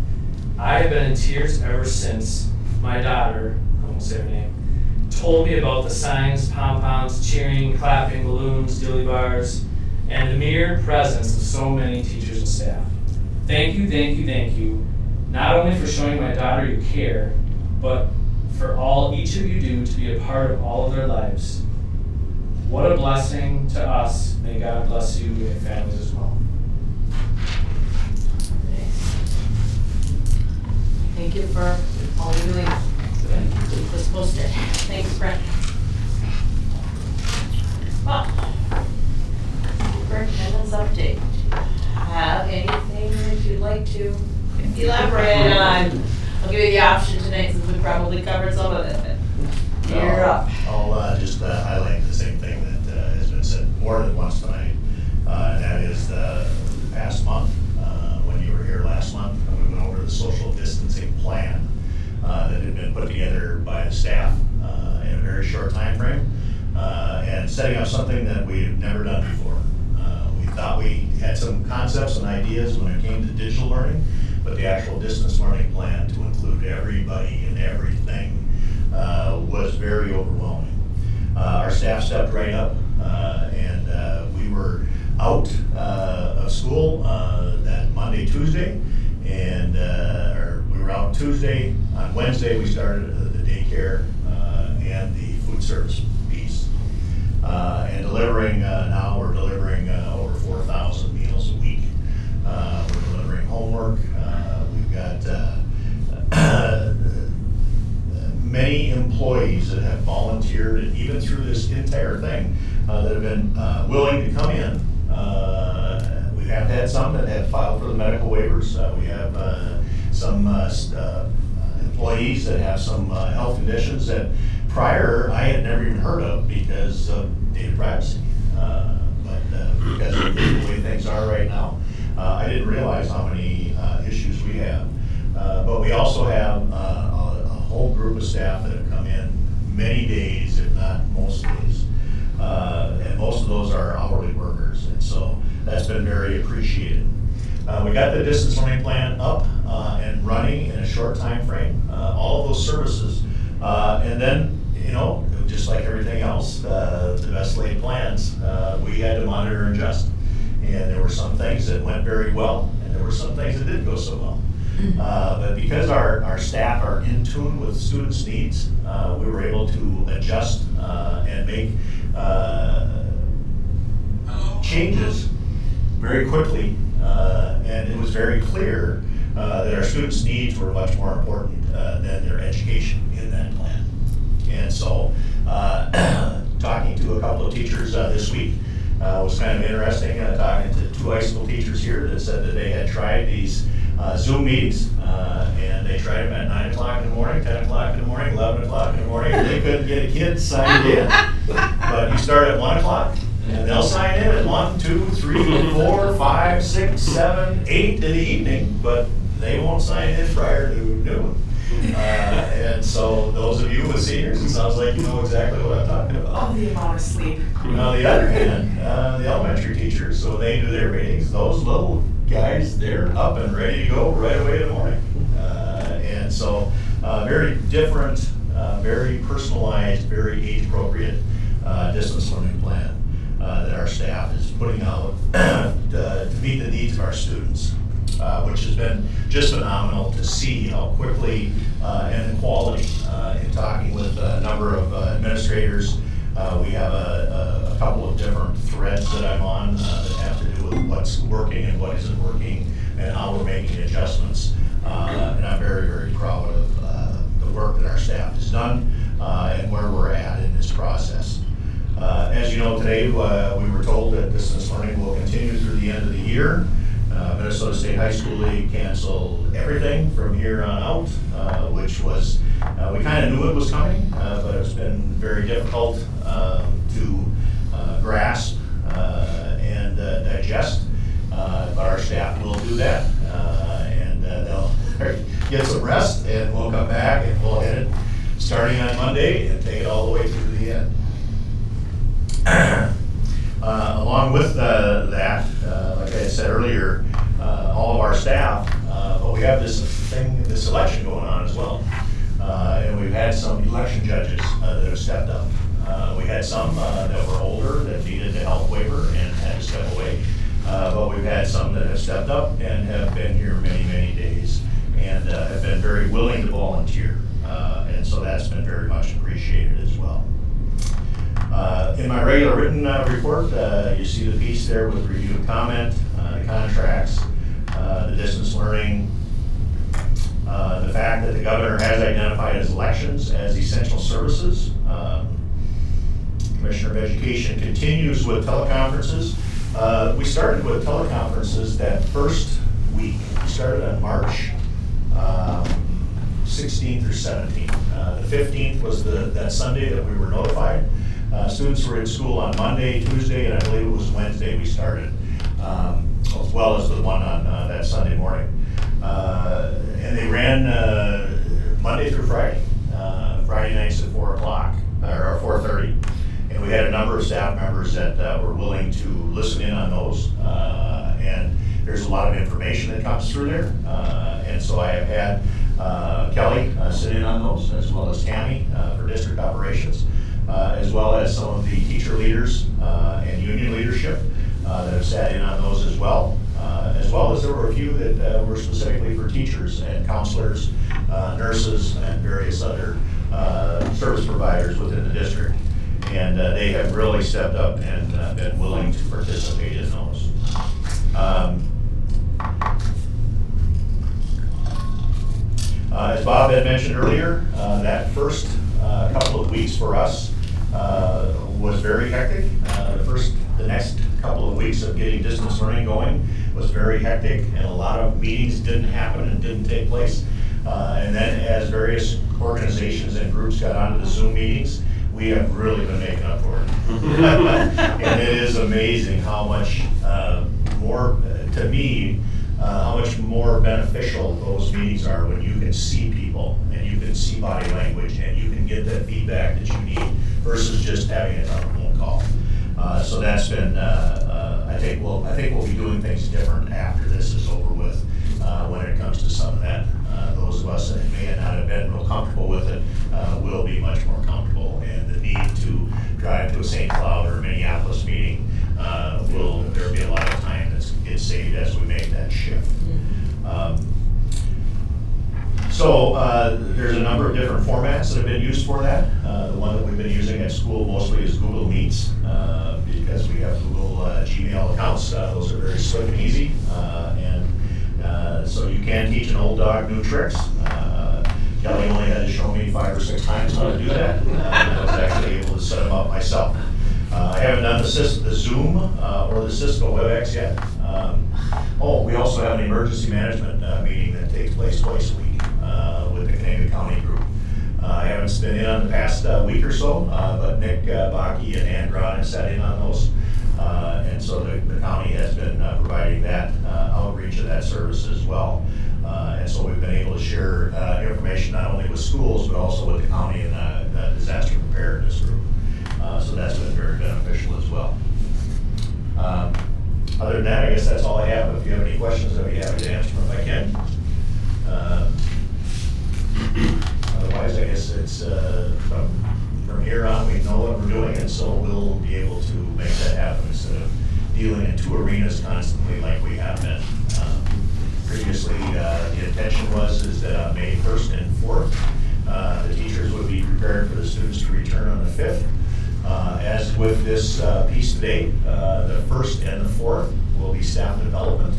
I have been in tears ever since my daughter, I won't say her name, told me about the signs, pom-poms, cheering, clapping, balloons, dilly bars, and the mere presence of so many teachers and staff. Thank you, thank you, thank you, not only for showing my daughter you care, but for all each of you do to be a part of all of their lives. What a blessing to us. May God bless you and your families as well. Thank you for all you're doing. Keep us posted. Thanks, Brent. Well, superintendent's update. Have anything that you'd like to elaborate on? I'll give you the option tonight since we probably covered some of it. You're up. I'll just highlight the same thing that has been said more than once tonight. And that is the past month, when you were here last month, we went over the social distancing plan that had been put together by the staff in a very short time frame, and setting up something that we've never done before. We thought we had some concepts and ideas when it came to digital learning, but the actual distance learning plan to include everybody and everything was very overwhelming. Our staff stepped right up, and we were out of school that Monday, Tuesday, and we were out Tuesday. On Wednesday, we started the daycare and the food service piece. And delivering, now we're delivering over 4,000 meals a week. We're delivering homework. We've got many employees that have volunteered, and even through this entire thing, that have been willing to come in. We have had some that have filed for the medical waivers. We have some employees that have some health conditions that prior I had never even heard of because of data privacy. But because of the way things are right now, I didn't realize how many issues we have. But we also have a whole group of staff that have come in many days, if not most days. And most of those are hourly workers, and so that's been very appreciated. We got the distance learning plan up and running in a short time frame, all of those services. And then, just like everything else, the best laid plans, we had to monitor and adjust. And there were some things that went very well, and there were some things that didn't go so well. But because our staff are in tune with students' needs, we were able to adjust and make changes very quickly, and it was very clear that our students' needs were much more important than their education in that plan. And so, talking to a couple of teachers this week was kind of interesting, talking to 2 high school teachers here that said that they had tried these Zoom meetings, and they tried them at 9 o'clock in the morning, 10 o'clock in the morning, 11 o'clock in the morning, and they couldn't get a kid signed in. But you start at 1 o'clock, and they'll sign in at 1, 2, 3, 4, 5, 6, 7, 8 in the evening, but they won't sign in prior to noon. And so those of you with seniors, it sounds like you know exactly what I'm talking about. Oh, the amount of sleep. On the other hand, the elementary teachers, so when they do their meetings, those little guys, they're up and ready to go right away in the morning. And so very different, very personalized, very age-appropriate distance learning plan that our staff is putting out to meet the needs of our students. Which has been just phenomenal to see how quickly and the quality in talking with a number of administrators. We have a couple of different threads that I'm on that have to do with what's working and what isn't working and how we're making adjustments. And I'm very, very proud of the work that our staff has done and where we're at in this process. As you know, today we were told that distance learning will continue through the end of the year. Minnesota State High School League canceled everything from here on out, which was, we kind of knew it was coming, but it's been very difficult to grasp and digest. But our staff will do that, and they'll get some rest, and we'll come back and we'll hit it starting on Monday and take it all the way through the end. Along with that, like I said earlier, all of our staff, but we have this election going on as well. And we've had some election judges that have stepped up. We had some that were older that needed the health waiver and had to step away. But we've had some that have stepped up and have been here many, many days and have been very willing to volunteer. And so that's been very much appreciated as well. In my regular written report, you see the piece there with review and comment, the contracts, the distance learning, the fact that the governor has identified as elections as essential services. Commissioner of Education continues with teleconferences. We started with teleconferences that first week. We started on March 16th or 17th. The 15th was that Sunday that we were notified. Students were in school on Monday, Tuesday, and I believe it was Wednesday we started, as well as the one on that Sunday morning. And they ran Monday through Friday, Friday nights at 4 o'clock, or 4:30. And we had a number of staff members that were willing to listen in on those. And there's a lot of information that comes through there. And so I have had Kelly sit in on those, as well as Tammy for district operations. As well as some of the teacher leaders and union leadership that have sat in on those as well as there were a few that were specifically for teachers and counselors, nurses, and various other service providers within the district. And they have really stepped up and been willing to participate in those. As Bob had mentioned earlier, that first couple of weeks for us was very hectic. The next couple of weeks of getting distance learning going was very hectic, and a lot of meetings didn't happen and didn't take place. And then as various organizations and groups got onto the Zoom meetings, we have really been making up for it. And it is amazing how much more, to me, how much more beneficial those meetings are when you can see people and you can see body language and you can get that feedback that you need versus just having it on a phone call. So that's been, I think we'll be doing things different after this is over with when it comes to some of that. Those of us that may not have been real comfortable with it will be much more comfortable, and the need to drive to a St. Cloud or Minneapolis meeting there'll be a lot of time that gets saved as we make that shift. So there's a number of different formats that have been used for that. The one that we've been using at school mostly is Google Meets because we have Google Gmail accounts. Those are very slick and easy. So you can teach an old dog new tricks. Kelly only had to show me 5 or 6 times how to do that. I was actually able to set them up myself. I haven't done the Zoom or the Cisco WebEx yet. We also have an emergency management meeting that takes place twice a week with the Canadian County group. I haven't been in on the past week or so, but Nick Baki and Ann Grod have sat in on those. And so the county has been providing that outreach of that service as well. And so we've been able to share information not only with schools, but also with the county and the disaster preparedness group. So that's been very beneficial as well. Other than that, I guess that's all I have. If you have any questions, I'd be happy to answer them if I can. Otherwise, I guess it's from here on, we know what we're doing, and so we'll be able to make that happen instead of dealing in 2 arenas constantly like we have been. Previously, the intention is that on May 1st and 4th, the teachers would be prepared for the students to return on the 5th. As with this piece today, the 1st and the 4th will be staff development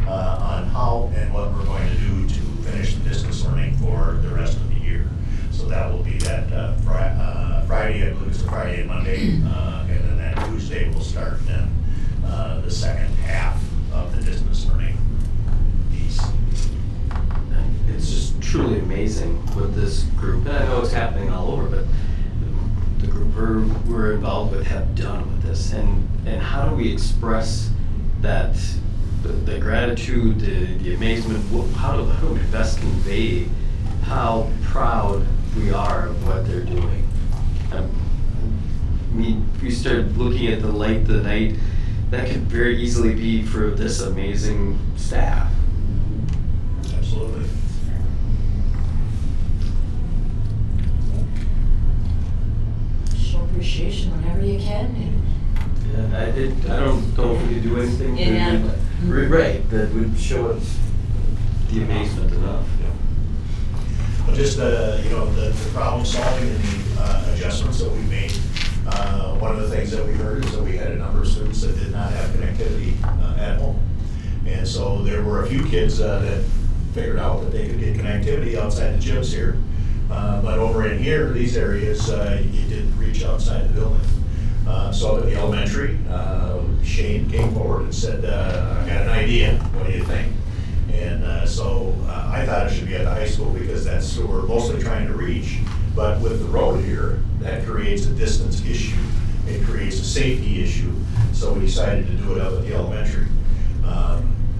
on how and what we're going to do to finish the distance learning for the rest of the year. So that will be that Friday, I believe it's a Friday and Monday, and then that Tuesday will start then the second half of the distance learning piece. It's just truly amazing what this group, and I know it's happening all over, but the group we're involved with have done with this, and how do we express that, the gratitude, the amazement, how do we best convey how proud we are of what they're doing? I mean, if you start looking at the light of the night, that could very easily be for this amazing staff. Absolutely. Show appreciation whenever you can. Yeah, I don't know if we could do anything right that would show us the amazement enough. Well, just the problem solving and the adjustments that we made. One of the things that we heard is that we had a number of students that did not have connectivity at home. And so there were a few kids that figured out that they could get connectivity outside the gyms here. But over in here, these areas, you didn't reach outside the building. So at the elementary, Shane came forward and said, I got an idea, what do you think? And so I thought it should be at the high school because that's who we're mostly trying to reach. But with the road here, that creates a distance issue. It creates a safety issue. So we decided to do it up at the elementary.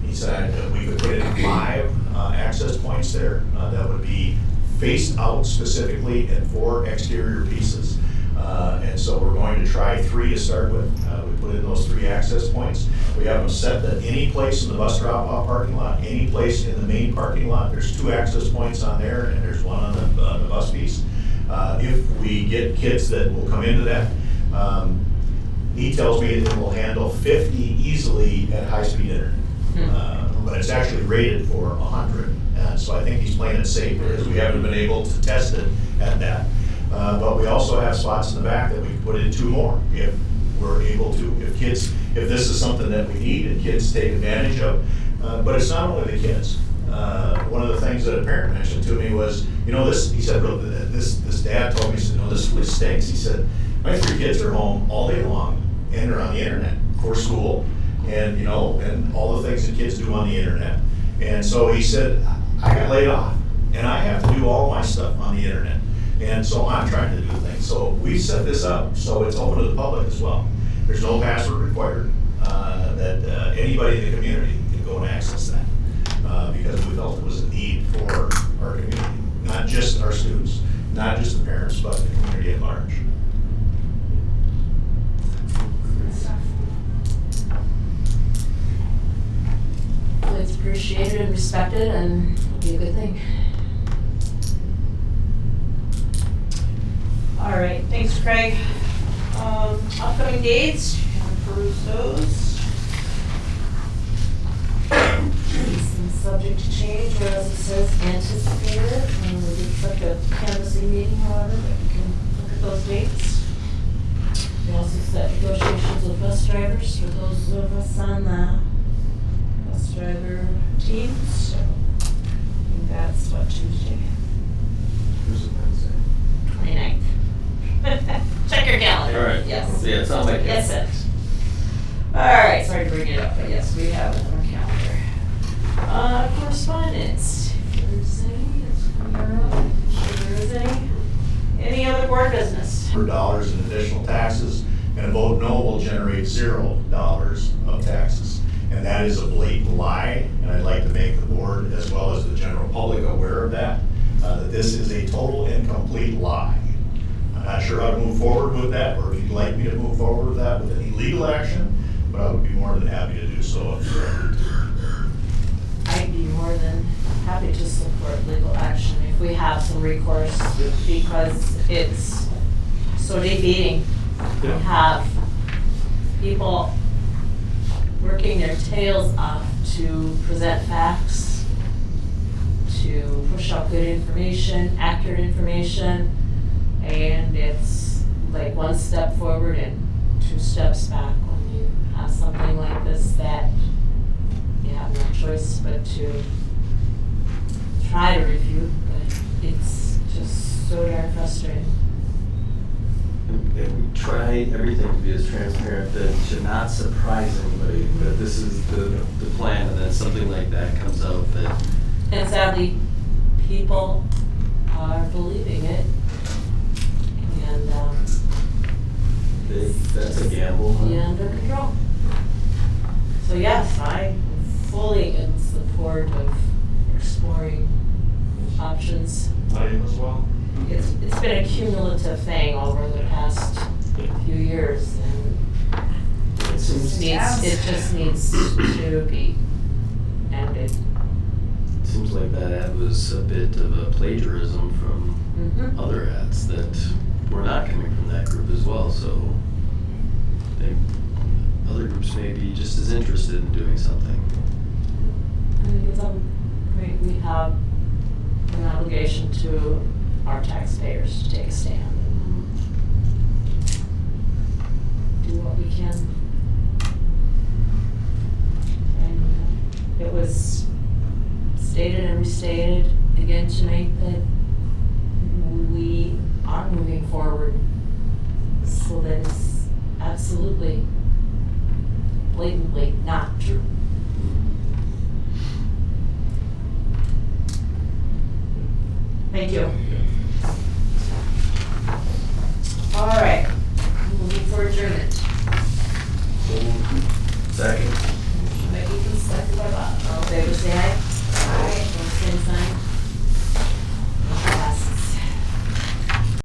He said that we could put in 5 access points there that would be faced out specifically and 4 exterior pieces. And so we're going to try 3 to start with. We put in those 3 access points. We have them set at any place in the bus drop-off parking lot, any place in the main parking lot. There's 2 access points on there, and there's 1 on the bus piece. If we get kids that will come into that, he tells me that it will handle 50 easily at high-speed internet. But it's actually rated for 100. So I think he's playing it safe because we haven't been able to test it at that. But we also have spots in the back that we can put in 2 more if we're able to. If this is something that we need and kids take advantage of. But it's not only the kids. One of the things that a parent mentioned to me was, this, he said, this dad told me, he said, this really stinks. He said, my 3 kids are home all day long and they're on the internet for school and, and all the things that kids do on the internet. And so he said, I got laid off and I have to do all my stuff on the internet. And so I'm trying to do things. So we set this up so it's open to the public as well. There's no password required, that anybody in the community can go and access that. Because we felt it was a need for our community, not just our students, not just the parents, but the community at large. Well, it's appreciated and respected, and it'll be a good thing. All right, thanks, Craig. Upcoming dates, you can peruse those. and subject to change, or as it says, anticipated. And we did such a canvassing meeting, however, that we can look at those dates. We also set negotiations with bus drivers for those of us on the bus driver team. So I think that's what, Tuesday? Who's the Wednesday? 29th. Check your calendar. All right. Yes. Yeah, it's on my calendar. Yes, it. All right, sorry to bring it up, but yes, we have it on our calendar. Correspondence. If there's any, it's coming around. If there is any other board business? $100 in additional taxes, and a vote no will generate $0 of taxes. And that is a blatant lie, and I'd like to make the board, as well as the general public, aware of that, that this is a total and complete lie. I'm not sure how to move forward with that, or if you'd like me to move forward with that with any legal action, but I would be more than happy to do so. I'd be more than happy to support legal action if we have some recourse, because it's so defeating. We have people working their tails off to present facts, to push out good information, accurate information, and it's like one step forward and 2 steps back when you have something like this that you have no choice but to try to refute, but it's just so darn frustrating. And we try everything to be as transparent that it should not surprise anybody that this is the plan, and then something like that comes out that. And sadly, people are believing it, and That's a gamble. Huh? be under control. So yes, I'm fully in support of exploring options. I am as well. It's been a cumulative thing over the past few years, and it just needs to be ended. It seems like that ad was a bit of a plagiarism from other ads that were not coming from that group as well, so I think other groups may be just as interested in doing something. I think it's we have an obligation to our taxpayers to take a stand and do what we can. And it was stated and restated again tonight that we are moving forward, so that it's absolutely blatantly not true. Thank you.